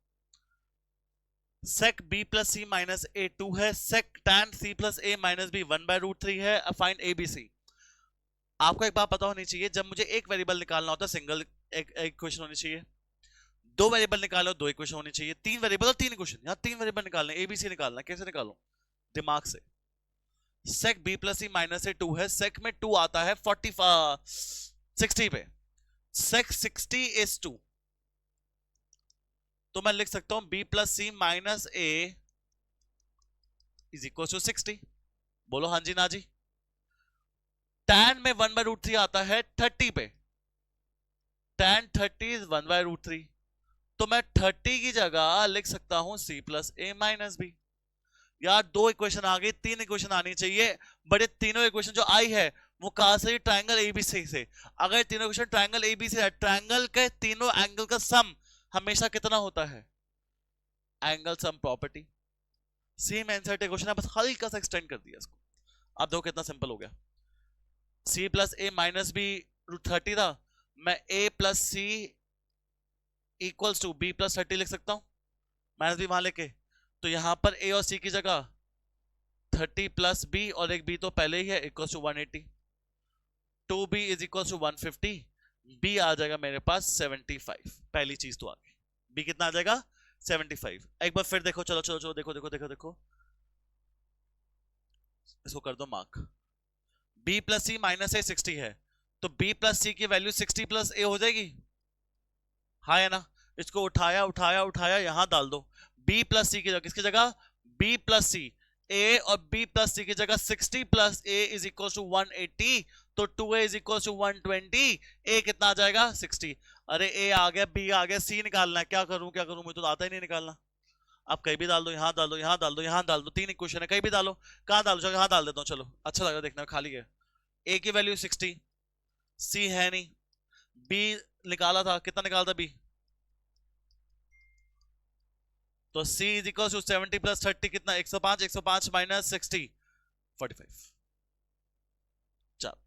sec b plus c minus a 2 है, sec tan c प्लस a माइनस b 1 बाय रूट 3 है। Find a b c. आपको एक बात पता होनी चाहिए, जब मुझे एक वेरिएबल निकालना होता है सिंगल एक इक्वेशन होनी चाहिए। 2 वेरिएबल निकालो 2 इक्वेशन होनी चाहिए। 3 वेरिएबल और 3 इक्वेशन, यहाँ 3 वेरिएबल निकालने, ए बी सी निकालना। कैसे निकालो? दिमाग से। sec b plus c minus a 2 है, sec में 2 आता है 60 पे, sec 60 is 2, तो मैं लिख सकता हूं b plus c minus a is equal to 60। बोलो हाँ जी ना जी। tan में 1 बाय रूट 3 आता है 30 पे, tan 30 इज 1 बाय रूट 3, तो मैं 30 की जगह लिख सकता हूं c plus a minus B. यार 2 इक्वेशन आ गई, 3 इक्वेशन आनी चाहिए। बड़े तीनों इक्वेशन जो आई है वो कहां से? ट्रायंगल एबीसी से। अगर तीनों इक्वेशन ट्रायंगल एबीसी है, ट्रायंगल के तीनों एंगल का सम हमेशा कितना होता है? Angle sum property. Same answer equation है, बस हल्का सा एक्सटेंड कर दिया इसको। अब देखो कितना सिंपल हो गया। c plus a minus b root 30 था, मैं a plus c equals to b plus 30 लिख सकता हूं, माइनस बी वहां लेके। तो यहां पर a और c की जगह 30 प्लस b, और एक b तो पहले ही है, equals to 180। 2b is equals to 150। b आ जाएगा मेरे पास 75। पहली चीज तो आ गई, b कितना आ जाएगा? 75। एक बार फिर देखो, चलो चलो चलो देखो देखो देखो देखो, इसको कर दो mark. b plus c minus ए 60 है, तो b प्लस सी की वैल्यू 60 प्लस ए हो जाएगी, हाँ या ना? इसको उठाया उठाया उठाया यहां डाल दो। b प्लस सी की जगह, किसकी जगह? b प्लस सी। ए और बी प्लस सी की जगह 60 plus A is equal to 180, तो 2a इज इक्वल टू 120, ए कितना आ जाएगा 60। अरे ए आ गया, बी आ गया, सी निकालना है, क्या करूं क्या करूं, मुझे तो आता ही नहीं निकालना। आप कहीं भी डाल दो, यहाँ डाल दो, यहाँ डाल दो, यहाँ डाल दो, तीन इक्वेशन है, कहीं भी डालो। कहाँ डालो, यहाँ डाल देता हूँ, चलो अच्छा लगा देखना, खाली है। ए की वैल्यू 60, सी है नहीं, बी निकाला था, कितना निकाला था बी, तो c is equal to 70 plus 30 कितना, 105, 105 माइनस 60 45। चलो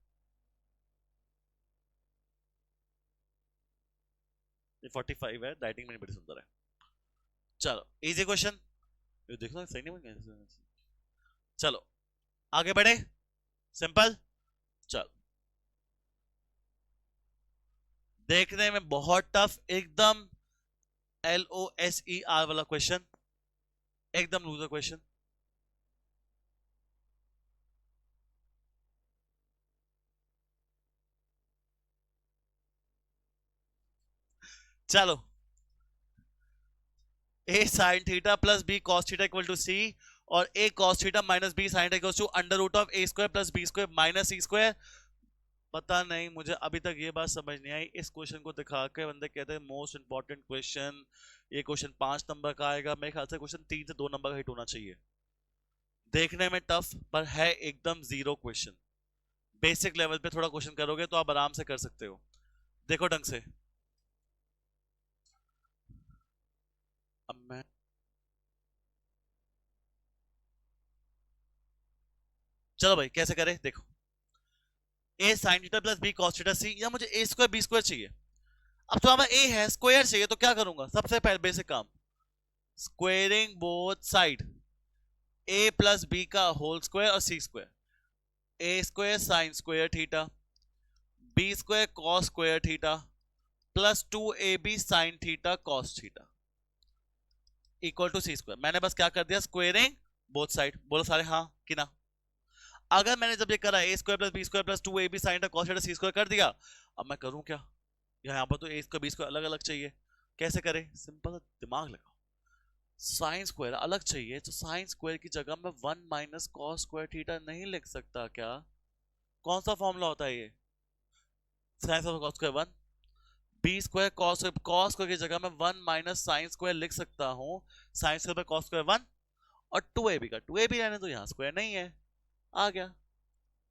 ये 45 है, राइटिंग में बड़ी सुंदर है। चलो इजी क्वेश्चन, ये देखो सही नहीं बन गया। चलो आगे बढ़े, सिंपल। चलो देखने में बहुत टफ, एकदम LOSER वाला क्वेश्चन, एकदम लूजर क्वेश्चन। चलो a sin theta plus b cos theta equal to c, और a cos theta minus b sin theta equal to under root of a square plus b square minus c square. पता नहीं, मुझे अभी तक ये बात समझ नहीं आई। इस क्वेश्चन को दिखा के बंदे कहते हैं मोस्ट इंपॉर्टेंट क्वेश्चन, ये क्वेश्चन 5 नंबर का आएगा। मेरे ख्याल से क्वेश्चन 3 से 2 नंबर का हिट होना चाहिए। देखने में टफ पर है एकदम जीरो क्वेश्चन। बेसिक लेवल पे थोड़ा क्वेश्चन करोगे तो आप आराम से कर सकते हो। देखो ढंग से, अब मैं चलो भाई कैसे करें, देखो a sin theta plus b cos theta c, या मुझे a स्क्वायर b स्क्वायर चाहिए। अब तो हमें a है, स्क्वायर चाहिए, तो क्या करूंगा, सबसे पहले बेसिक काम, squaring both side, a plus b का होल स्क्वायर और c square, a square sine square theta b square cos square theta plus 2ab sine theta cos theta equal to c square. मैंने बस क्या कर दिया, squaring both side. बोलो सारे हाँ कि ना। अगर मैंने जब ये करा a square plus b square plus 2ab sine theta cos theta c square कर दिया, अब मैं करूं क्या, यहाँ पर तो a स्क्वायर b स्क्वायर अलग अलग चाहिए। कैसे करें, सिंपल दिमाग लगाओ। साइन स्क्वायर अलग चाहिए, तो साइन स्क्वायर की जगह मैं 1 माइनस कॉस स्क्वायर थीटा नहीं लिख सकता क्या? कौन सा फॉर्मूला होता है ये, sine square cos square 1, b square cos square की जगह मैं 1 माइनस साइन स्क्वायर लिख सकता हूँ, साइन स्क्वायर कॉस स्क्वायर 1, और 2ab का 2ab रहने तो यहाँ स्क्वायर नहीं है, आ गया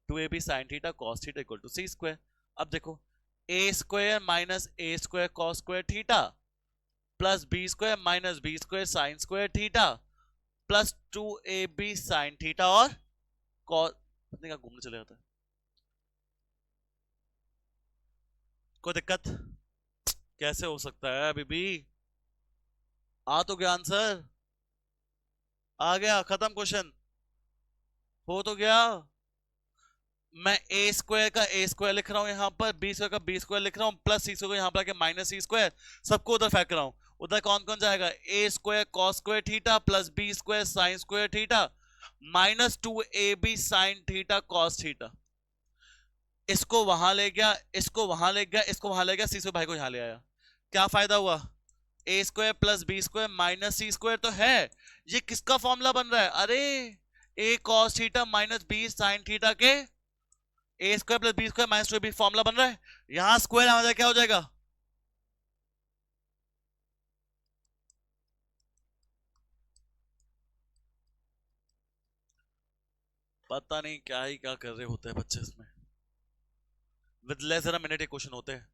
2ab sine theta cos theta equal to c square. अब देखो a square minus a square cos square theta plus B square minus B square sine square theta plus 2ab sine theta और cos, पता नहीं घूमने चले जाता है। कोई दिक्कत, कैसे हो सकता है अभी भी, आ तो गया आंसर, आ गया, खत्म क्वेश्चन, हो तो गया। मैं ए स्क्वायर का ए स्क्वायर लिख रहा हूं यहाँ पर, बी स्क्वायर का बी स्क्वायर लिख रहा हूँ, प्लस सी स्क्वायर यहाँ पर आके माइनस सी स्क्वायर, सबको उधर फेंक रहा हूँ। उधर कौन कौन जाएगा, A square cos square theta plus B square sine square theta minus 2ab sine theta cos theta. इसको वहां ले गया, इसको वहां ले गया, इसको वहां ले गया, सी स्क्वायर भाई को यहाँ ले आया, क्या फायदा हुआ, A square plus B square minus C square तो है। ये किसका फॉर्मूला बन रहा है, अरे A cos theta minus B sine theta के A square plus B square minus 2ab formula बन रहा है। यहां स्क्वायर आ जाए क्या हो जाएगा, पता नहीं क्या ही क्या कर रहे होते हैं बच्चे इसमें। With less than a minute ये क्वेश्चन होते हैं।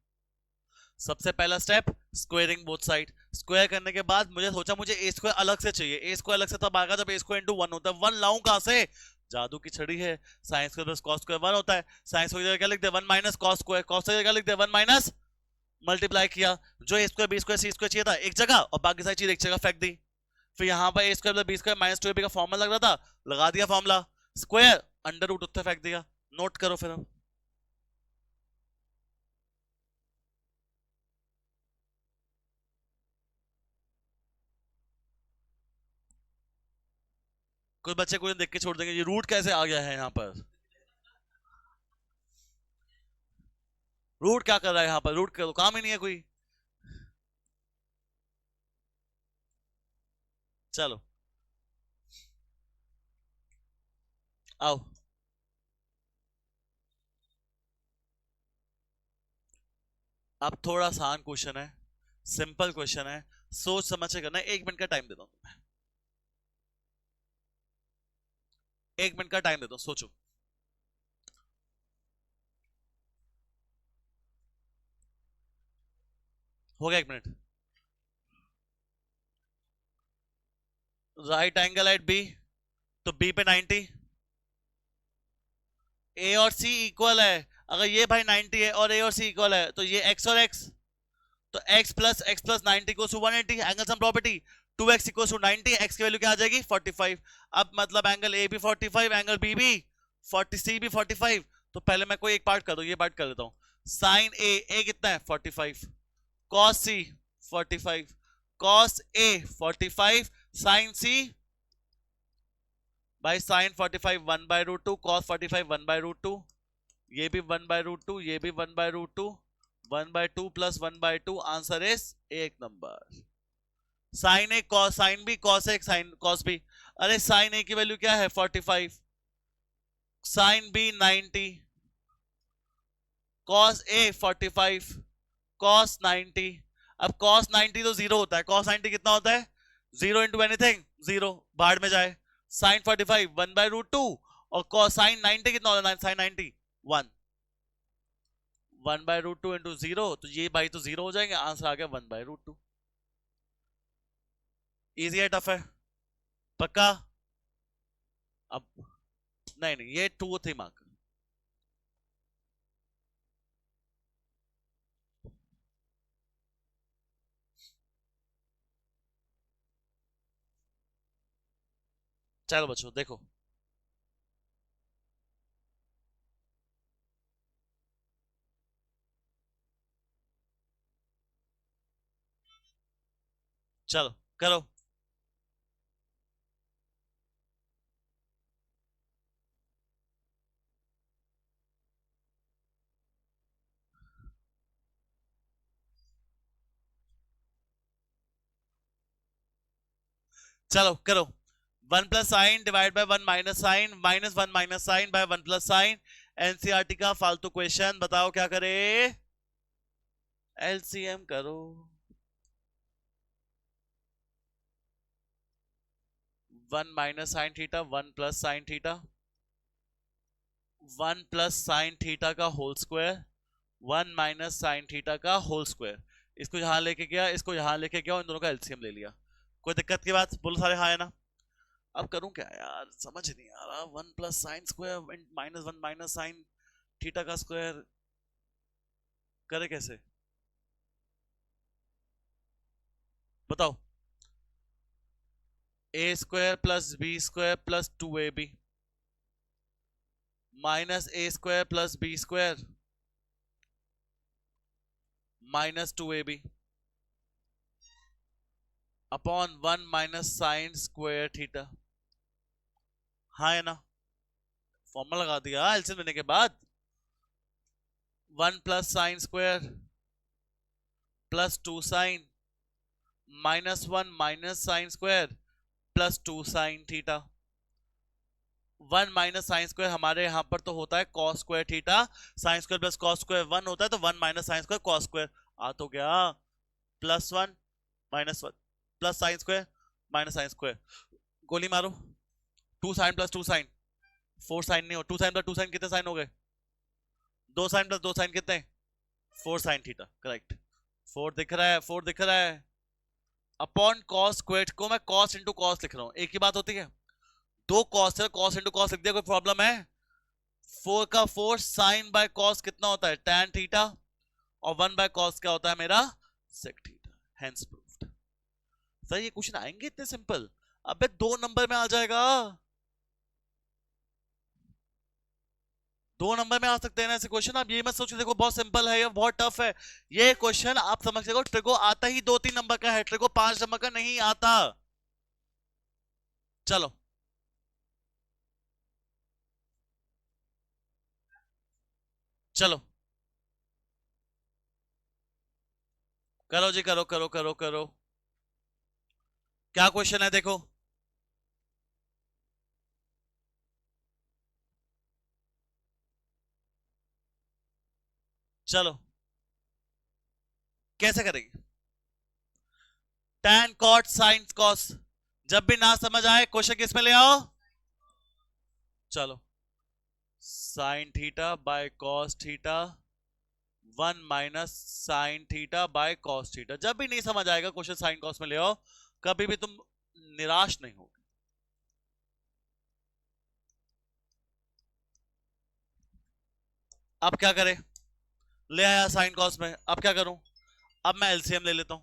सबसे पहला step squaring both side, square करने के बाद मुझे सोचा मुझे ए स्क्वायर अलग से चाहिए, ए स्क्वायर अलग से तब आएगा जब ए स्क्वायर इंटू 1 होता है। 1 लाऊं कहां से, जादू की छड़ी है, sine square plus cos square 1 होता है, साइन स्क्वायर की जगह क्या लिख दे 1 माइनस कॉस स्क्वायर, कॉस की जगह लिख दे 1 माइनस, मल्टीप्लाई किया, जो ए स्क्वायर बी स्क्वायर सी स्क्वायर चाहिए था एक जगह और बाकी सारी चीज एक जगह फेंक दी। फिर यहाँ पर A square plus B square minus 2ab का फॉर्मूला लग रहा था, लगा दिया फॉर्मूला, स्क्वायर अंडर रूट उत्तर फेंक दिया। नोट करो फिर अब, कुछ बच्चे को देख के छोड़ देंगे ये रूट कैसे आ गया है यहाँ पर, रूट क्या कर रहा है यहाँ पर, रूट का तो काम ही नहीं है कोई। चलो आओ, अब थोड़ा आसान क्वेश्चन है, सिंपल क्वेश्चन है, सोच समझ के करना है। 1 मिनट का टाइम देता हूं तुम्हें, 1 मिनट का टाइम देता हूं, सोचो। हो गया 1 minute. Right angle at b, तो बी पे 90, ए और सी इक्वल है। अगर ये भाई 90 है और ए और सी इक्वल है, तो ये x और x, तो x प्लस 90 को 180, angle sum property 2x equal to 90, x की वैल्यू क्या आ जाएगी 45। अब मतलब एंगल ए भी 45, एंगल बी भी 40, सी भी 45। तो पहले मैं कोई एक पार्ट कर दूं, ये पार्ट कर देता हूं। साइन ए कितना है 45, cos C 45, cos a 45, sign सी भाई साइन 45 1/√2, कॉस 45 1/√2, ये भी 1/√2, ये भी 1/√2, 1/2 प्लस 1/2, answer is 1 number. Sine A cos, sine b cos A, sine cos b. अरे साइन ए की वैल्यू क्या है 45, sine b 90, cos a 45, cos 90। अब कॉस 90 तो जीरो होता है, कॉस 90 कितना होता है 0 इंटू एनीथिंग 0, बाहर में जाए। साइन 45 1/√2 और कॉस साइन 90 कितना होता है, साइन 90 1, 1/√2 इंटू 0, तो ये भाई तो 0 हो जाएंगे, आंसर आ गया 1/√2। इजी है टफ है पक्का? अब नहीं नहीं, ये 2 3 मार्क। चलो बच्चों देखो, चलो करो। चलो करो। 1 + sine divide by 1 - sine, -1 - sine by 1 + sine. NCERT का फालतू क्वेश्चन, बताओ क्या करे? एलसीएम करो। 1 - sign theta, 1 + sign theta, 1 + sine theta का होल स्क्वायर, 1 - साइन थीटा का होल स्क्वायर। इसको यहां लेके गया, इसको यहां लेके गया, इन दोनों का एलसीएम ले लिया। कोई दिक्कत की बात? बोलो सारे हाँ है ना? अब करूं क्या यार, समझ नहीं आ रहा। 1 + साइन स्क्वायर -1 - साइन थीटा का स्क्वायर करे कैसे, बताओ? a² + b² + 2ab -a² + b² -2ab upon 1 - sine square theta. हाँ है ना? फॉर्मूला लगा दिया एलसीएम लेने के बाद। 1 + sine square + 2 sine -1 - sine square + 2 sine theta. 1 - sine square हमारे यहां पर तो होता है cos square theta, sine square + cos square 1 होता है, तो 1 - साइन स्क्वायर कॉस स्क्वायर आ तो गया, +1 -1 plus sine square -sine square. गोली मारो। 2 साइन + 2 साइन 4 साइन नहीं हो, 2 साइन + 2 साइन कितने साइन हो गए? 2 साइन + 2 साइन कितने? 4 साइन थीटा, करेक्ट। 4 दिख रहा है, 4 दिख रहा है। अपॉन कॉस स्क्वायर को मैं कॉस इंटू कॉस लिख रहा हूं, एक ही बात होती है। दो कॉस है, कॉस इंटू कॉस लिख दिया, कोई प्रॉब्लम है? 4 का 4 साइन बाय कॉस कितना होता है tan थीटा, और 1/cos क्या होता है मेरा sec theta, hence proved. Sir ये क्वेश्चन आएंगे इतने सिंपल? अबे 2 नंबर में आ जाएगा, 2 नंबर में आ सकते हैं ना ऐसे क्वेश्चन। आप ये मत सोचो देखो बहुत सिंपल है या बहुत टफ है। ये क्वेश्चन आप समझ सको, ट्रिगो आता ही 2 3 नंबर का है, ट्रिगो 5 नंबर का नहीं आता। चलो चलो करो जी, करो करो करो करो। क्या क्वेश्चन है देखो? चलो कैसे करेंगे? tan cot sin cos, जब भी ना समझ आए क्वेश्चन किस में ले आओ। चलो sine theta by cos theta 1 - sine theta by cos theta, जब भी नहीं समझ आएगा क्वेश्चन साइन कॉस में ले आओ, कभी भी तुम निराश नहीं होगे। अब क्या करें? ले आया साइन कॉस में, अब क्या करूं? अब मैं एलसीएम ले लेता हूं।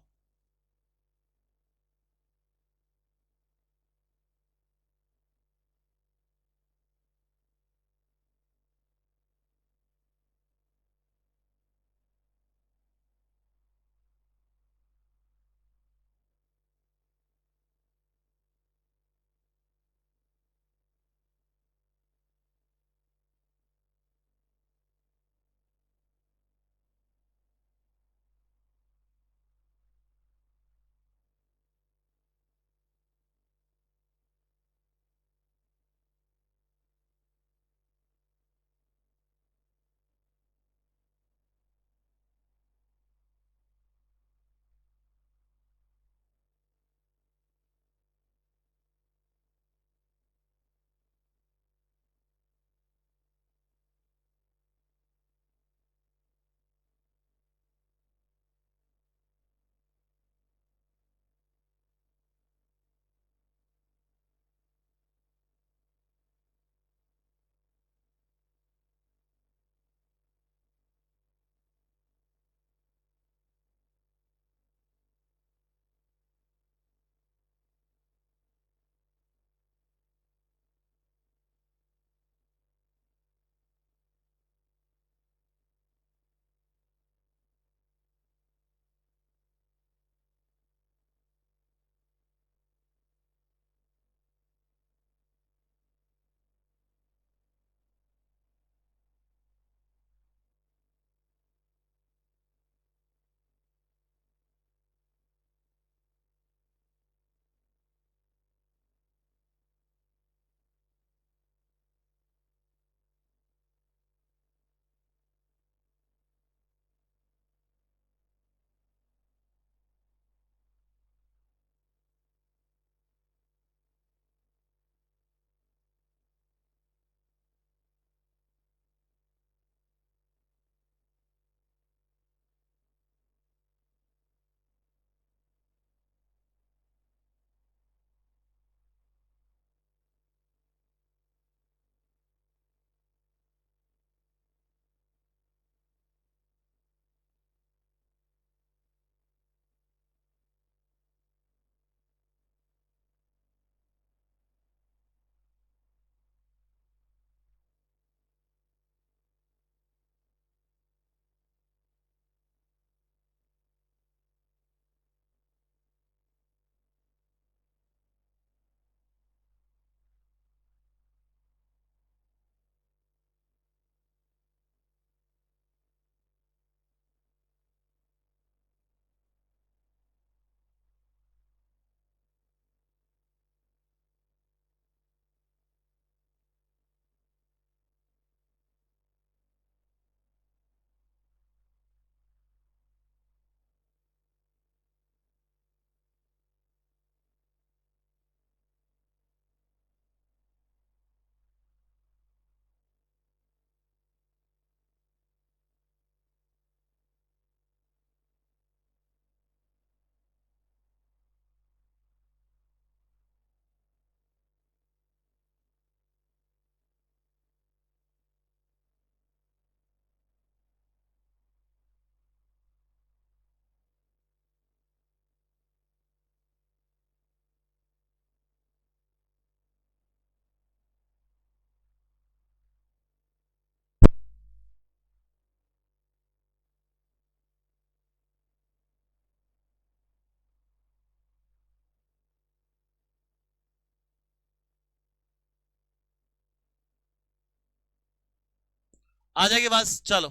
आ जाएगी बस, चलो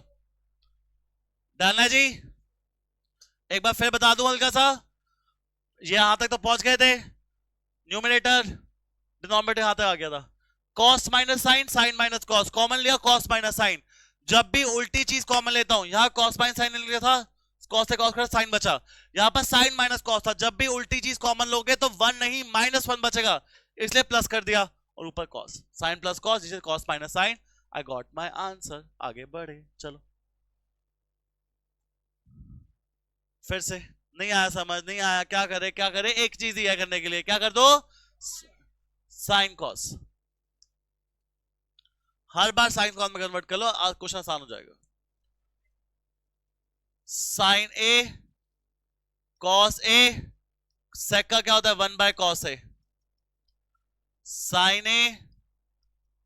डालना है जी। एक बार फिर बता दूं हल्का सा, ये यहां तक तो पहुंच गए थे, न्यूमिनेटर डिनोमिनेटर यहां तक आ गया था। Cos minus sine, sine minus cos, common लिया कॉस माइनस साइन, जब भी उल्टी चीज कॉमन लेता हूं, यहां कॉस माइनस साइन लिया था, कॉस से कॉस कर साइन बचा, यहां पर साइन माइनस कॉस था, जब भी उल्टी चीज कॉमन लोगे तो 1 नहीं -1 बचेगा, इसलिए प्लस कर दिया, और ऊपर कॉस, साइन प्लस कॉस, जिसे cos minus sine, I got my answer. आगे बढ़े, चलो फिर से, नहीं आया समझ, नहीं आया, क्या करे क्या करे, एक चीज ही है करने के लिए, क्या कर दो, साइन कॉस, हर बार साइन कॉस में कन्वर्ट कर लो, क्वेश्चन आसान हो जाएगा। Sign A cos A, sec का क्या होता है 1 by cos A, sine A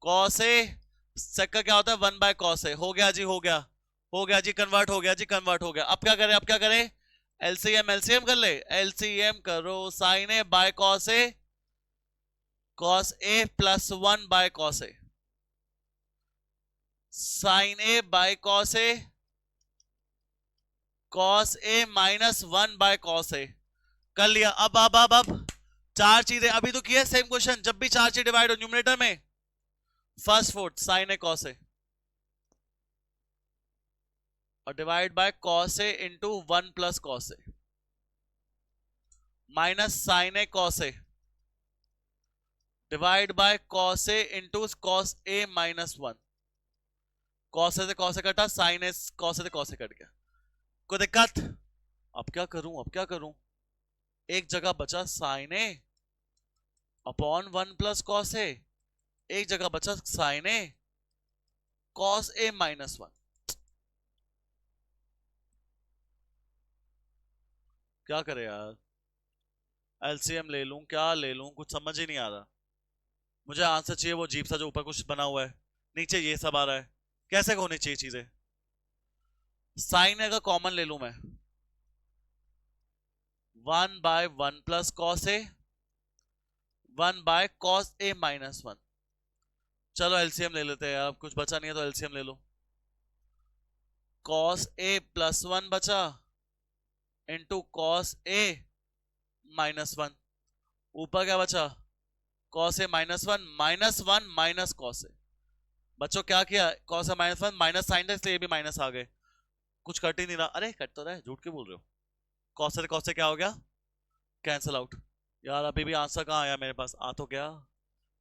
cos A, sec का क्या होता है 1 बाय कॉस ए, हो गया जी, हो गया, हो गया जी, कन्वर्ट हो गया जी, कन्वर्ट हो गया। अब क्या करें, अब क्या करें, एलसीएम कर ले, एलसीएम करो, sine A by cos A, cos A plus 1 by cos A, sine A by cos A, cos A minus 1 by cos A, कर लिया। अब चार चीजें अभी तो किया सेम क्वेश्चन, जब भी चार चीज डिवाइड हो न्यूमरेटर में, first fourth sine A cos A, और divide by cos A into 1 plus cos A, minus sine A cos A, divide by cos A into cos A minus 1, cos A से cos ए कटा, sign A cos A से cos ए cut गया, कोई दिक्कत। अब क्या करूं, अब क्या करूं, एक जगह बचा साइन ए अपॉन 1 प्लस कॉस ए, एक जगह बचा sign A cos A minus 1, क्या करे यार, एलसीएम ले लूं क्या ले लूं, कुछ समझ ही नहीं आ रहा, मुझे आंसर चाहिए वो अजीब सा जो ऊपर कुछ बना हुआ है, नीचे ये सब आ रहा है, कैसे होनी चाहिए चीजें। साइन अगर कॉमन ले लूं मैं, 1 by 1 plus cos A, 1 by cos A minus 1, चलो एलसीएम ले लेते हैं यार, कुछ बचा नहीं है तो एलसीएम ले लो, कॉस ए प्लस 1 बचा इंटू कॉस ए माइनस 1, ऊपर क्या बचा, cos A minus 1 minus cos ए, बच्चों क्या किया, cos A minus 1 minus sign था इसलिए ये भी माइनस आ गए, कुछ कट ही नहीं रहा, अरे कट तो रहा है, झूठ क्यों बोल रहे हो, कॉस से क्या हो गया, कैंसिल आउट। यार अभी भी आंसर कहां आया मेरे पास, आ तो गया,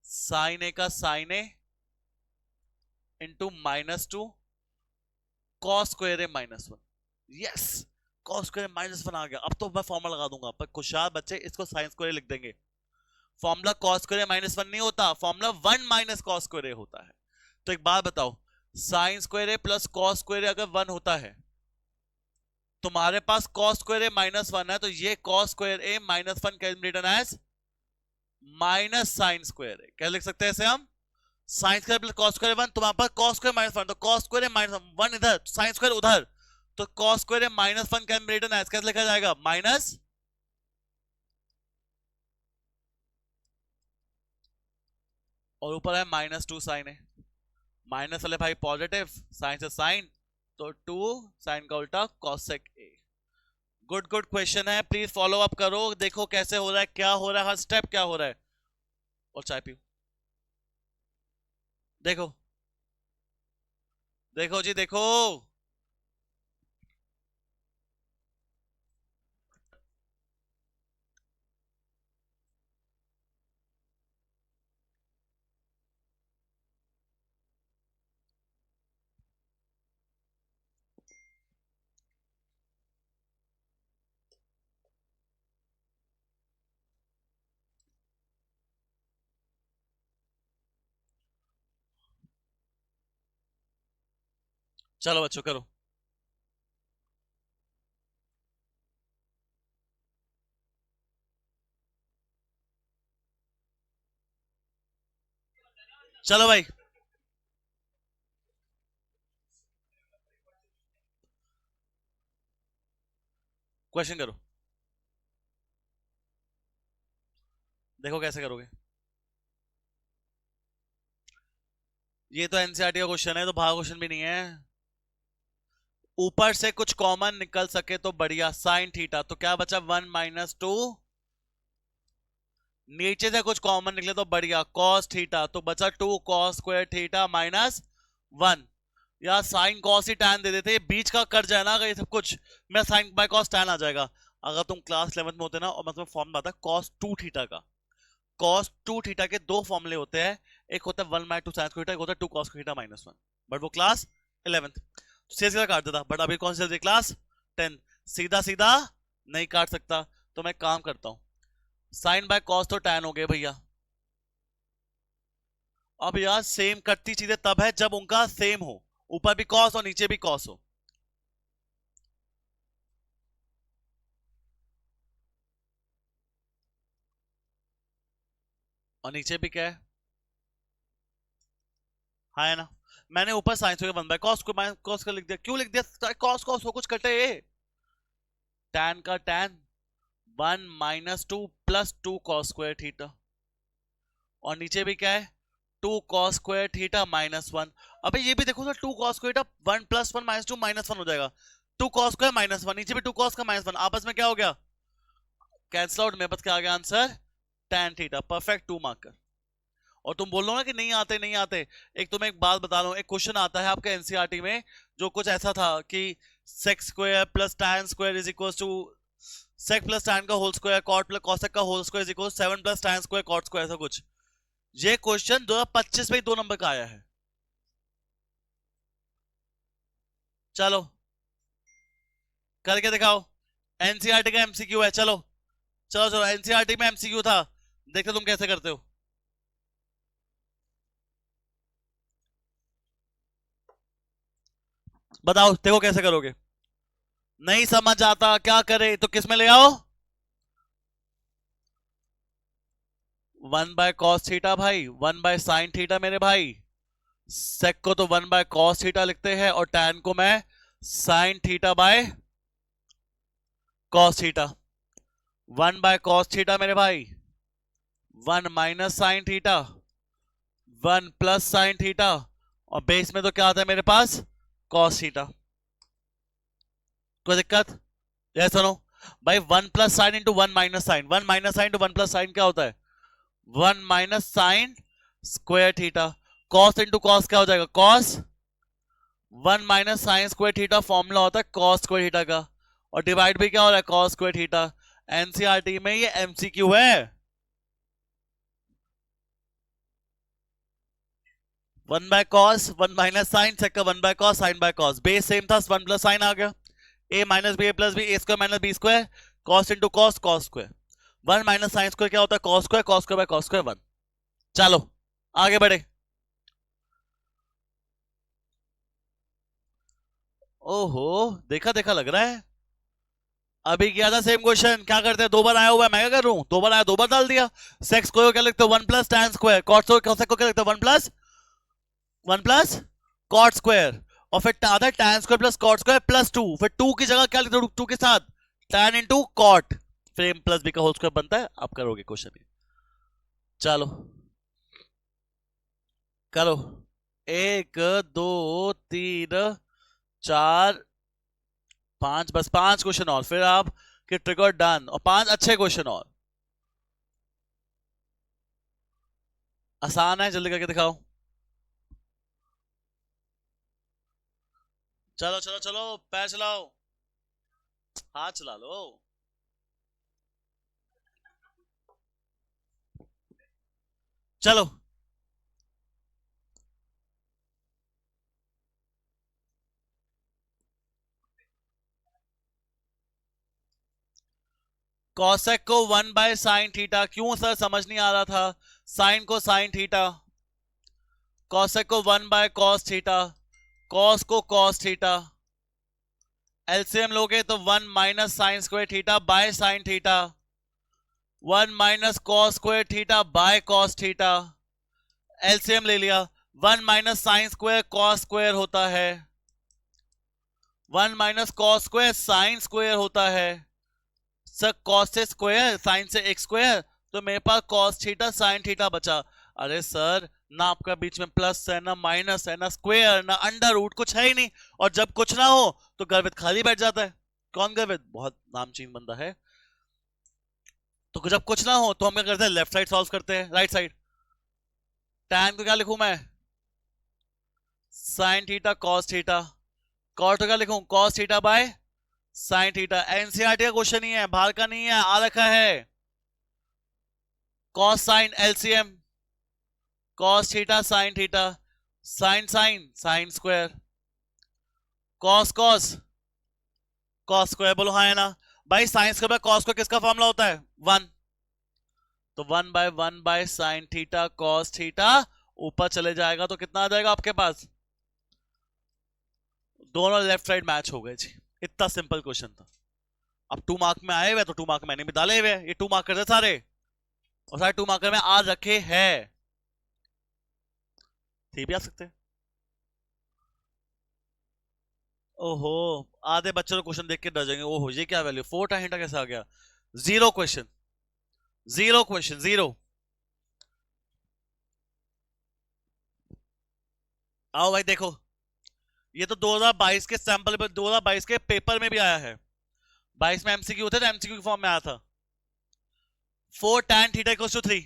साइन ए का sine A into -2 cos square A minus 1, yes, cos square minus 1 आ गया। अब तो मैं फॉर्मूला लगा दूंगा, पर खुशहाल बच्चे इसको साइन स्क्वायर लिख देंगे, फॉर्मूला कॉस स्क्वायर माइनस 1 नहीं होता, फॉर्मूला 1 माइनस कॉस स्क्वायर होता है। तो एक बात बताओ, साइन स्क्वायर ए प्लस कॉस स्क्वायर अगर 1 होता है, तुम्हारे पास कॉस स्क्वायर ए माइनस 1 है, तो ये cos square A minus 1 can be written as minus sine square A, क्या लिख सकते हैं इसे हम, sine square plus cos square 1, तुम्हारे पास कॉस स्क्वायर माइनस 1, तो कॉस स्क्वायर माइनस 1 इधर, साइन स्क्वायर उधर, तो cos square minus 1 can be written as, कैसे लिखा जाएगा, माइनस, और ऊपर है -2 साइन ए, माइनस वाले भाई पॉजिटिव, साइन से साइन, तो 2 साइन का उल्टा कॉसेक ए। गुड गुड क्वेश्चन है, प्लीज फॉलो अप करो, देखो कैसे हो रहा है, क्या हो रहा है, हर स्टेप क्या हो रहा है, और चाय पियो, देखो देखो जी देखो, चलो बच्चों करो, चलो भाई, क्वेश्चन करो, देखो कैसे करोगे, ये तो एनसीईआरटी का क्वेश्चन है, तो बाहर क्वेश्चन भी नहीं है, ऊपर से कुछ कॉमन निकल सके तो बढ़िया, साइन थीटा, तो क्या बचा 1 -2, नीचे से कुछ कॉमन निकले तो बढ़िया, कॉस थीटा, तो बचा 2 कॉस स्क्वायर थीटा -1, यार साइन कॉस ही टैन दे देते, ये बीच का कट जाए ना अगर ये सब कुछ, मेरा साइन बाय कॉस टैन आ जाएगा। अगर तुम क्लास 11th में होते ना, और मतलब फॉर्म आता कॉस 2 थीटा का, कॉस 2 थीटा के दो फॉर्मूले होते हैं, एक होता है 1 बाय 2 साइन स्क्वायर थीटा, एक होता है 2 कॉस थीटा माइनस 1, बट वो क्लास 11th सीधा काट देता, बट अभी कौन सी चल रही क्लास 10, सीधा सीधा नहीं काट सकता। तो मैं काम करता हूं, साइन बाय कॉस तो टैन हो गए भैया। अब यार सेम कटती चीजें तब है जब उनका सेम हो, ऊपर भी कॉस और नीचे भी कॉस हो। और नीचे भी क्या है, हाँ है ना। मैंने ऊपर साइंस हो 1 बाय कॉस को माइनस कॉस का लिख दिया, क्यों लिख दिया, कॉस कॉस हो कुछ कटे, टैन का tan 1 minus 2 plus 2 cos square theta, और नीचे भी क्या है 2 कॉस स्क्वायर थीटा माइनस 1। अबे ये भी देखो तो 2 cos square theta 1 plus 1 minus 2 minus 1 हो जाएगा, 2 कॉस स्क्वायर माइनस 1, नीचे भी 2 कॉस का माइनस 1, आपस में क्या हो गया, कैंसिल आउट, मेरे पास क्या आ गया answer, tan theta, perfect 2 marker. और तुम बोल लो ना कि नहीं आते नहीं आते, एक तुम्हें एक बात बता रहा हूं, एक क्वेश्चन आता है आपके एनसीईआरटी में जो कुछ ऐसा था कि sec square plus tan square is equal to sec plus tan का whole square, cot plus cosec का whole square is equal 7 plus tan square cot square, ऐसा कुछ। ये क्वेश्चन 2025 में ही 2 नंबर का आया है। चलो करके दिखाओ, एनसीईआरटी का एमसीक्यू है, चलो चलो चलो, एनसीईआरटी में एमसीक्यू था, देखते तुम कैसे करते हो। बताओ देखो कैसे करोगे, नहीं समझ आता क्या करे, तो किस में ले आओ, 1 बाय कॉस थीटा भाई, 1 बाय साइन थीटा मेरे भाई, सेक को तो 1 बाय कॉस थीटा लिखते हैं और टैन को मैं sine theta by cos theta, 1 by cos theta मेरे भाई, 1 minus sign theta, 1 plus sine theta, और बेस में तो क्या आता है मेरे पास, कॉस थीटा। कोई दिक्कत, ये सुनो भाई, 1 plus sine into 1 minus sine, 1 minus sine to 1 plus sine क्या होता है, 1 minus sine square theta, cos into cos क्या हो जाएगा, cos, 1 minus sine square theta formula होता है कॉस स्क्वायर थीटा का, और डिवाइड भी क्या हो रहा है, कॉस स्क्वायर थीटा। एनसीईआरटी में ये एमसीक्यू है। 1 by cos 1 minus sine, sec का 1 by cos sine by cos, base same था, 1 प्लस साइन आ गया, A minus B A plus B, A square minus B square, cos into cos cos square, 1 minus sine square क्या होता है, cos square by cos square 1। चलो आगे बढ़े। ओहो, देखा देखा लग रहा है, अभी किया था सेम क्वेश्चन, क्या करते हैं, 2 बार आया हुआ है, मैं क्या कर रहा हूं, 2 बार आया 2 बार डाल दिया। सेक्स को क्या लिखते हो, 1 प्लस टैन स्क्वायर, कॉट को क्या लिखते हो, 1 प्लस कॉट स्क्वायर, और फिर आता है tan square plus cot square plus 2, फिर 2 की जगह क्या लिखते हो 2 के साथ, टैन इंटू कॉट, फिर m प्लस बी का होल स्क्वायर बनता है, आप करोगे क्वेश्चन। चलो करो, 1 2 3 4 5, बस 5 क्वेश्चन और, फिर आप के ट्रिगर डन, और 5 अच्छे क्वेश्चन और, आसान है, जल्दी करके दिखाओ। चलो चलो चलो, पैर चलाओ, हाथ चला लो। चलो कॉसेक को 1 बाय साइन थीटा, क्यों सर समझ नहीं आ रहा था, साइन को साइन थीटा, कॉसेक को 1 बाय कॉस थीटा, कॉस को कॉस थीटा, एलसीएम लोगे तो 1 minus sine square theta by sine theta, 1 minus cos square theta bye cos theta, LCM ले लिया, 1 minus sine square cos square होता है, 1 minus cos square sine square होता है, sir cos से स्क्वायर साइन से एक स्क्वायर, तो मेरे पास कॉस थीटा साइन थीटा बचा। अरे सर ना आपका बीच में प्लस है ना माइनस है ना स्क्वायर ना अंडर रूट, कुछ है ही नहीं, और जब कुछ ना हो तो गर्वित खाली बैठ जाता है। कौन गर्वित, बहुत नामचीन बंदा है। तो जब कुछ ना हो तो हम क्या करते हैं, लेफ्ट साइड सॉल्व करते हैं, राइट साइड, टैन को क्या लिखूं मैं, sine theta cos theta, cot का लिखूं cos theta by sine theta. NCERT का क्वेश्चन ही है, बाहर का नहीं है, आ रखा है। Cos sine LCM, cos theta sine theta, sine sine sine square, cos cos cos square, बोलो हाँ है ना भाई। Sine square by cos square किसका फॉर्मूला होता है? 1। तो 1/1 साइन थीटा कॉस थीटा, ऊपर चले जाएगा तो कितना आ जाएगा आपके पास? दोनों लेफ्ट साइड मैच हो गए जी। इतना सिंपल क्वेश्चन था। अब 2 मार्क में आए हुए तो 2 मार्क मैंने भी डाले हुए, ये 2 मार्कर थे सारे, और सारे 2 मार्कर में आ रखे हैं। थी भी आ सकते हैं। ओहो, आधे बच्चों को क्वेश्चन देख के डर जाएंगे, ओहो ये क्या वैल्यू 4 tan थीटा कैसे आ गया? Zero question, zero question, zero. आओ भाई देखो, ये तो 2022 के सैंपल में, 2022 के पेपर में भी आया है। 22 में एमसीक्यू थे तो एमसीक्यू की फॉर्म में आया था। 4 tan theta equal to 3,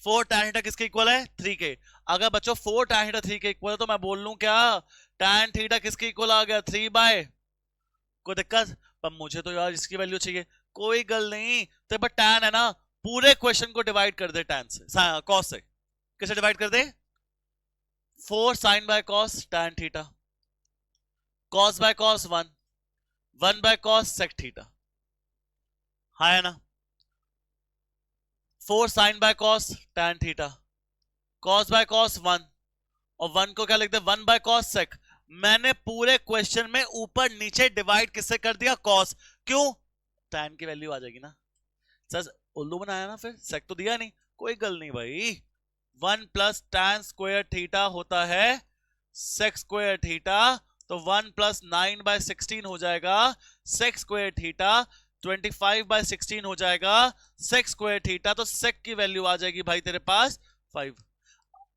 4 tan theta किसके इक्वल है? 3 के। अगर बच्चों 4 tan थीटा 3 के इक्वल है तो मैं बोल लूं क्या tan थीटा किसके इक्वल आ गया? 3 कोई दिक्कत? पर मुझे तो यार इसकी वैल्यू चाहिए। कोई गल नहीं, तो पर tan है ना, पूरे क्वेश्चन को डिवाइड कर दे tan से, cos से। किसे डिवाइड कर दे? 4 sin by cos tan theta, cos by cos 1, 1 by cos sec theta, हाँ है ना। 4 sin by cos tan theta, cos by cos 1, और 1 को क्या लिखते हैं? 1 बाय cos sec। मैंने पूरे क्वेश्चन में ऊपर नीचे डिवाइड किससे कर दिया? cos। क्यों? tan की वैल्यू आ जाएगी ना सर, उल्लू बनाया ना, फिर sec तो दिया नहीं। कोई गल नहीं भाई, 1 प्लस tan स्क्वायर थीटा होता है sec स्क्वायर थीटा, तो 1 प्लस 9/16 हो जाएगा sec स्क्वायर थीटा, 25/16 हो जाएगा sec स्क्वायर थीटा, तो sec की वैल्यू आ जाएगी भाई तेरे पास 5।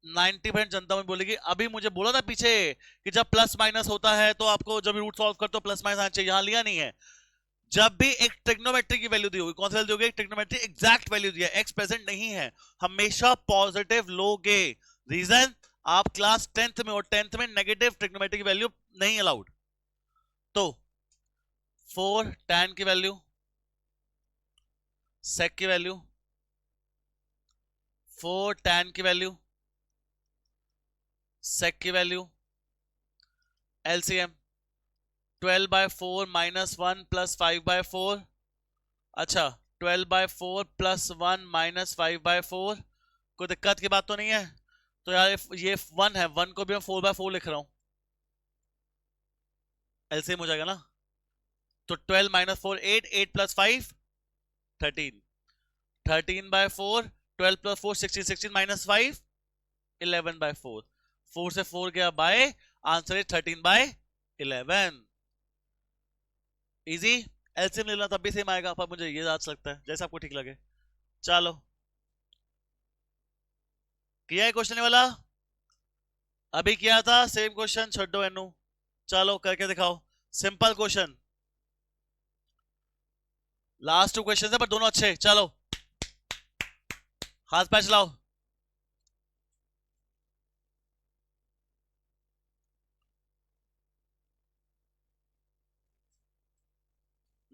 90% जनता में बोलेगी अभी मुझे बोला था पीछे कि जब प्लस माइनस होता है तो आपको जब रूट सॉल्व करते हो प्लस माइनस आना चाहिए, यहां लिया नहीं है। जब भी एक ट्रिग्नोमेट्री की वैल्यू दी होगी, कौन सी वैल्यू दोगे? ट्रिग्नोमेट्री एग्जैक्ट वैल्यू दिया, एक्स प्रेजेंट नहीं है, हमेशा पॉजिटिव लोगे। रीजन, आप क्लास 10th में, और 10th में नेगेटिव ट्रिग्नोमेट्री की वैल्यू नहीं अलाउड। तो 4 tan की वैल्यू, sec की वैल्यू, 4 tan की वैल्यू, sec की वैल्यू, एलसीएम 12/4 माइनस 1 प्लस 5/4। अच्छा, 12/4 प्लस 1 माइनस 5/4। कोई दिक्कत की बात तो नहीं है? तो यार ये 1 है, 1 को भी मैं 4/4 लिख रहा हूं, एलसीएम हो जाएगा ना। तो 12 माइनस 4 8, 8 प्लस 5 13, 13/4, 12 प्लस 4 16, 16 माइनस 5 11/4, 4 से 4 गया बाय, आंसर है 13/11। इजी। एलसीएम ले लेना तब भी सेम आएगा, पर मुझे ये याद लगता है, जैसे आपको ठीक लगे। चलो, किया है क्वेश्चन वाला? अभी किया था सेम क्वेश्चन, छड्डो एनू। चलो करके दिखाओ, सिंपल क्वेश्चन। लास्ट 2 क्वेश्चन है पर दोनों अच्छे। चलो हाथ पैर चलाओ।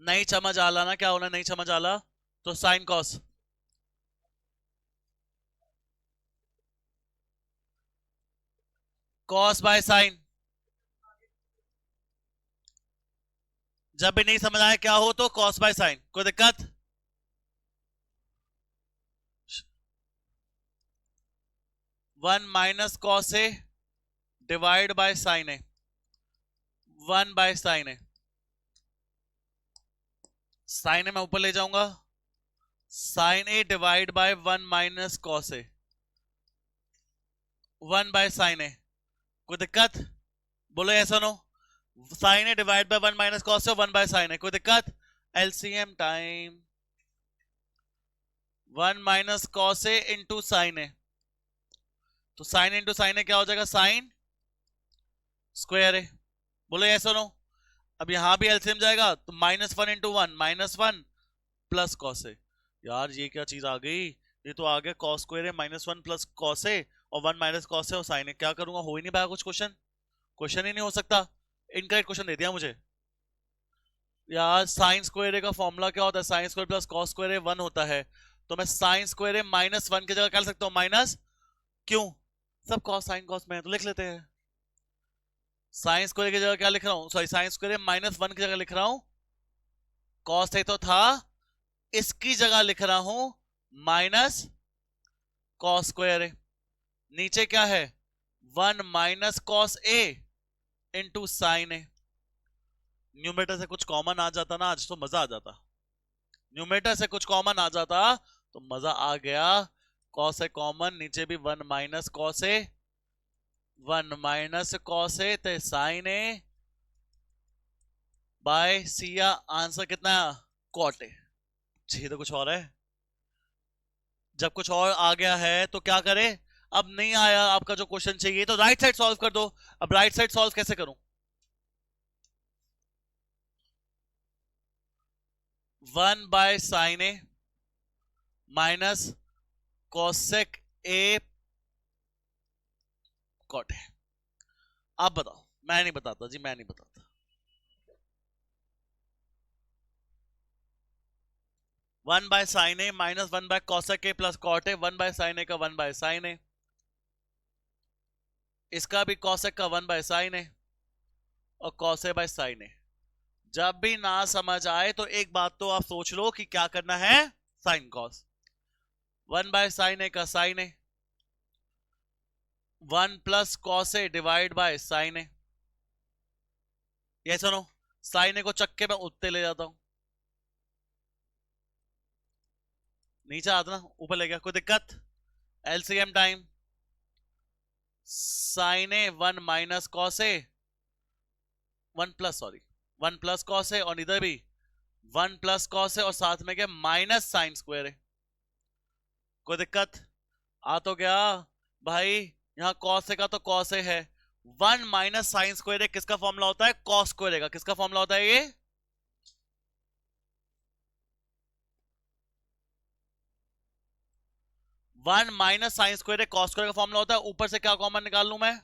नहीं समझ आला ना, क्या होना नहीं समझ आला? तो sine cos, cos by sine. जब भी नहीं समझ आए क्या हो तो कॉस बाय साइन, कोई दिक्कत? 1 minus cos A divide by sine A, 1 by sine A. Sine A मैं ऊपर ले जाऊंगा, sine A divide by 1 minus cos A, 1 by sine A. कोई दिक्कत? बोलो ऐसा no. Sine A divide by 1 minus cos A, 1 by sine A, कोई दिक्कत? LCM time 1 minus cos A into sine A, तो साइन इंटू साइन ए क्या हो जाएगा? साइन स्क्वायर ए। बोलो ऐसा नो। अब यहां भी एलसीएम जाएगा तो -1 इंटू 1 -1 प्लस कॉस ए। यार ये क्या चीज आ गई? ये तो आ गया कॉस स्क्वायर है -1 प्लस कॉस ए, और 1 माइनस कॉस है और साइन है, क्या करूंगा? हो ही नहीं पाया कुछ, क्वेश्चन ही नहीं हो सकता, इनकरेक्ट क्वेश्चन दे दिया मुझे यार। साइन स्क्वायर ए का फॉर्मूला क्या होता है? Sine square plus cos square A 1 होता है, तो मैं साइन स्क्वायर ए माइनस 1 की जगह क्या लिख सकता हूँ? माइनस, क्यों? सब कॉस साइन कॉस में है तो लिख लेते हैं। साइन स्क्वायर की जगह क्या लिख रहा हूँ? सॉरी, साइन स्क्वायर माइनस 1 की जगह लिख रहा हूँ, कॉस है तो था, इसकी जगह लिख रहा हूं माइनस कॉस स्क्वायर ए। नीचे क्या है? 1 minus cos A into sine A. Numerator से कुछ कॉमन आ जाता ना आज तो मजा आ जाता, न्यूमेटर से कुछ कॉमन आ जाता तो मजा आ गया। कॉस ए कॉमन, नीचे भी 1 minus cos A, 1 minus cos ए तो sign A bye Siya. Answer कितना है? Cot A. जी तो कुछ और है, जब कुछ और आ गया है तो क्या करें? अब नहीं आया आपका जो क्वेश्चन चाहिए तो राइट साइड सॉल्व कर दो। अब राइट साइड सॉल्व कैसे करूं? 1 by sine A minus cosec A cot है। आप बताओ, मैं नहीं बताता जी, मैं नहीं बताता। 1 by sine A minus 1 by cosec A plus cot A, 1 by sine A का 1 बाय साइन ए, इसका भी कोसेक का 1 बाय साइन ए और कॉस ए बाय साइन ए। जब भी ना समझ आए तो एक बात तो आप सोच लो कि क्या करना है, sine cos. 1 by sine A का sine A, 1 plus cos A divide by sine A. ये सुनो, साइन ए को चक्के में उत्ते ले जाता हूं, नीचे आता ना, ऊपर ले गया, कोई दिक्कत? LCM time, sign A 1 minus cos A, 1 plus, sorry 1 plus cos A, और इधर भी 1 प्लस कॉस ए और साथ में क्या? माइनस साइन स्क्वायर है। कोई दिक्कत? आ तो गया भाई, यहां कॉस ए का तो कॉस ए है, 1 माइनस साइन स्क्वायर किसका फॉर्मूला होता है? कॉस स्क्वायर का। किसका फॉर्मूला होता है ये? 1 minus sine square cos square का फॉर्मूला होता है। ऊपर से क्या कॉमन निकाल लूं मैं?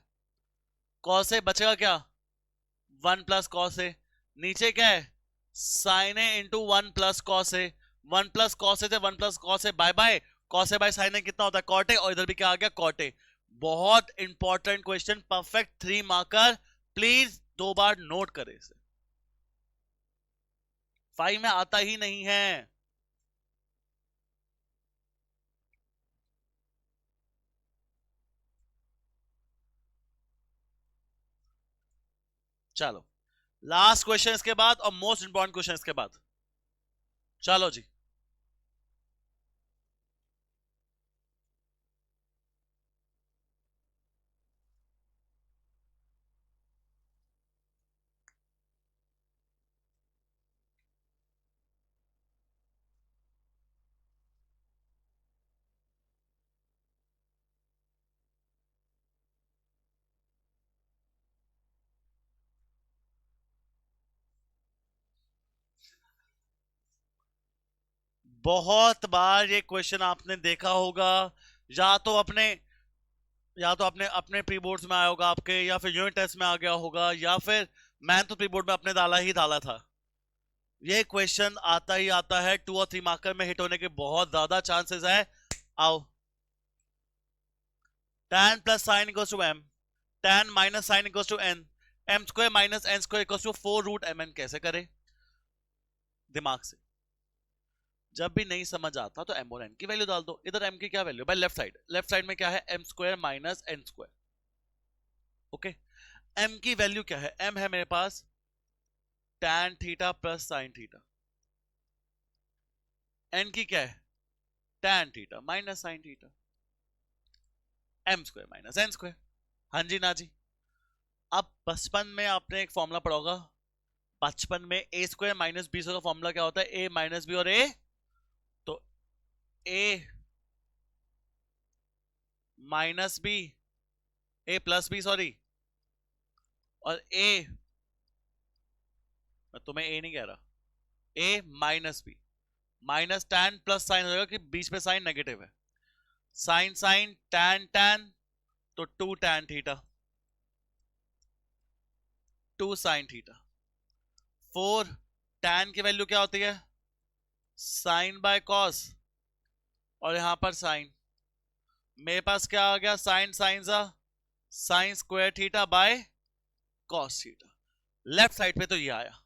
कॉस ए बचेगा क्या? 1 प्लस कॉस ए। नीचे क्या है? Sine A into 1 plus cos A, 1 plus cos A से 1 plus cos A, by by cos A by sine A कितना होता है? कॉट ए, और इधर भी क्या आ गया? Cot A. बहुत important question, perfect 3 marker, please 2 बार नोट करें इसे, 5 में आता ही नहीं है। चलो लास्ट क्वेश्चन इसके बाद और मोस्ट इंपॉर्टेंट क्वेश्चन इसके बाद। चलो जी, बहुत बार ये क्वेश्चन आपने देखा होगा, या तो अपने अपने प्री बोर्ड्स में आया होगा आपके, या फिर यूनिट टेस्ट में आ गया होगा, या फिर मैं तो प्री बोर्ड में अपने डाला था। ये क्वेश्चन आता ही आता है, 2 और 3 मार्कर में हिट होने के बहुत ज्यादा चांसेस है। आओ, tan plus sine equals to m, tan minus sine equals to n, m square minus n square equals to 4 root mn। कैसे करें? दिमाग से। जब भी नहीं समझ आता तो m और n की वैल्यू डाल दो। इधर m की क्या वैल्यू? भाई लेफ्ट साइड में क्या है? m square minus n square. Okay, m की वैल्यू क्या है? m है मेरे पास tan theta plus sine theta, n की क्या है? tan theta minus sine theta, m square minus n square. हाँ जी ना जी। अब बचपन में आपने एक फॉर्मूला पढ़ा होगा, बचपन में a स्क्वायर माइनस बी का फॉर्मूला क्या होता है? a माइनस बी और a, तो a minus B, a plus B sorry, और a, मैं तुम्हें a नहीं कह रहा, a minus B, minus tan plus sine हो जाएगा कि बीच में साइन नेगेटिव है, साइन साइन टैन टैन तो 2 tan theta, 2 sin theta. 4 tan की वैल्यू क्या होती है? साइन बाय कॉस, और यहां पर साइन। मेरे पास क्या आ गया? साइन साइन सा sign square theta bye cos theta. Left side पे तो ये आया,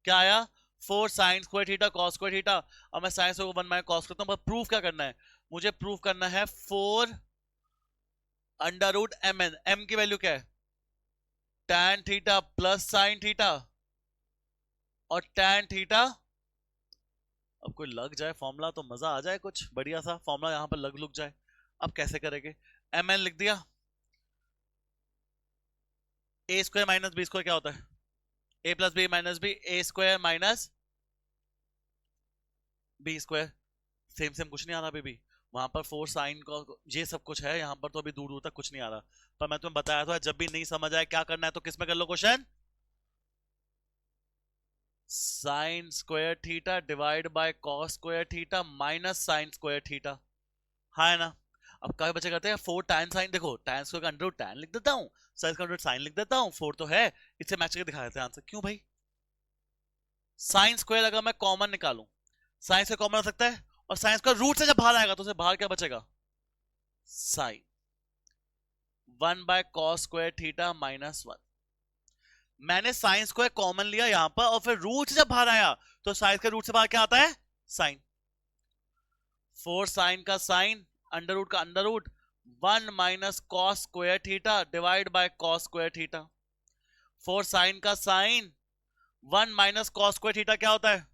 क्या आया? 4 sign square theta cos square theta. अब मैं साइन को 1 माइनस कॉस करता हूं, पर प्रूफ क्या करना है मुझे? प्रूफ करना है 4 under root M N. M की वैल्यू क्या है? tan theta plus sine theta, और tan थीटा, अब कोई लग जाए फॉर्मूला तो मजा आ जाए, कुछ बढ़िया सा फॉर्मूला यहां पर लग जाए। अब कैसे करेंगे? एम एन लिख दिया, A square minus B square क्या होता है? A plus B minus B, A square minus B square. Same same कुछ नहीं आ रहा अभी भी। वहां पर 4 साइन का ये सब कुछ है, यहां पर तो अभी दूर दूर तक कुछ नहीं आ रहा। पर मैं तुम्हें बताया था जब भी नहीं समझ आए क्या करना है तो किस में कर लो question? Sine square theta divide by cos square theta minus sine square theta, हाँ है ना? अब क्या बचे करते हैं? 4 tan साइन, देखो tan स्क्वायर का अंडर रूट tan लिख देता हूं, साइन का अंडर रूट साइन लिख देता हूं, 4 तो है, इससे मैच करके दिखा देते हैं आंसर। क्यों भाई? साइन स्क्वायर अगर मैं कॉमन निकालूं, साइन से कॉमन हो सकता है, और साइन का रूट से जब बाहर आएगा तो उसे बाहर क्या बचेगा? Sine 1 by cos square theta minus 1। मैंने साइन स्क्वायर कॉमन लिया यहां पर, और फिर रूट से जब बाहर आया तो साइन के रूट से बाहर क्या आता है? साइन। 4 साइन का साइन, अंडर रूट का under root, 1 minus cos square theta divide by cos square theta. 4 sine का sine, 1 minus cos square theta क्या होता है?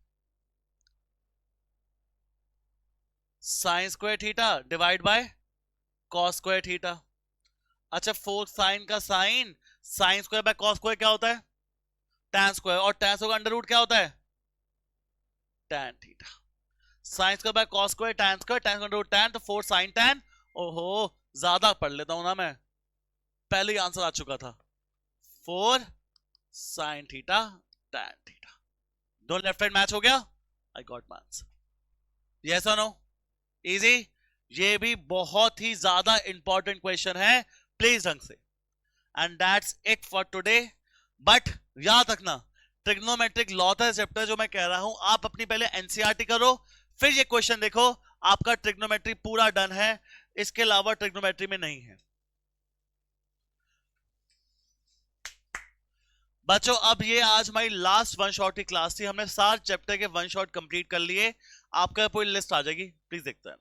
Sine square theta divide by cos square theta. अच्छा 4 साइन का sine, sine square by cos square क्या होता है? tan square, और tan स्क्वायर का अंडर रूट क्या होता है? tan theta. Sine square by cos square tan square, tan under root tan, तो 4 साइन tan। ओहो, ज्यादा पढ़ लेता हूं ना मैं, पहले ही आंसर आ चुका था। 4 साइन थीटा tan थीटा, दोनों लेफ्ट राइट मैच हो गया। I got my answer. Yes और नो? इजी। ये भी बहुत ही ज्यादा इंपॉर्टेंट क्वेश्चन है, प्लीज ढंग से। And that's it for today. But याद रखना, ट्रिग्नोमेट्रिक लॉ था चैप्टर जो मैं कह रहा हूं, आप अपनी पहले एनसीईआरटी करो, फिर ये क्वेश्चन देखो, आपका ट्रिग्नोमेट्री पूरा डन है। इसके अलावा ट्रिग्नोमेट्री में नहीं है बच्चों। अब ये आज हमारी लास्ट वन शॉट की क्लास थी, हमने 7 चैप्टर के वन शॉट कंप्लीट कर लिए। आपका पूरी लिस्ट आ जाएगी, प्लीज देखते हैं।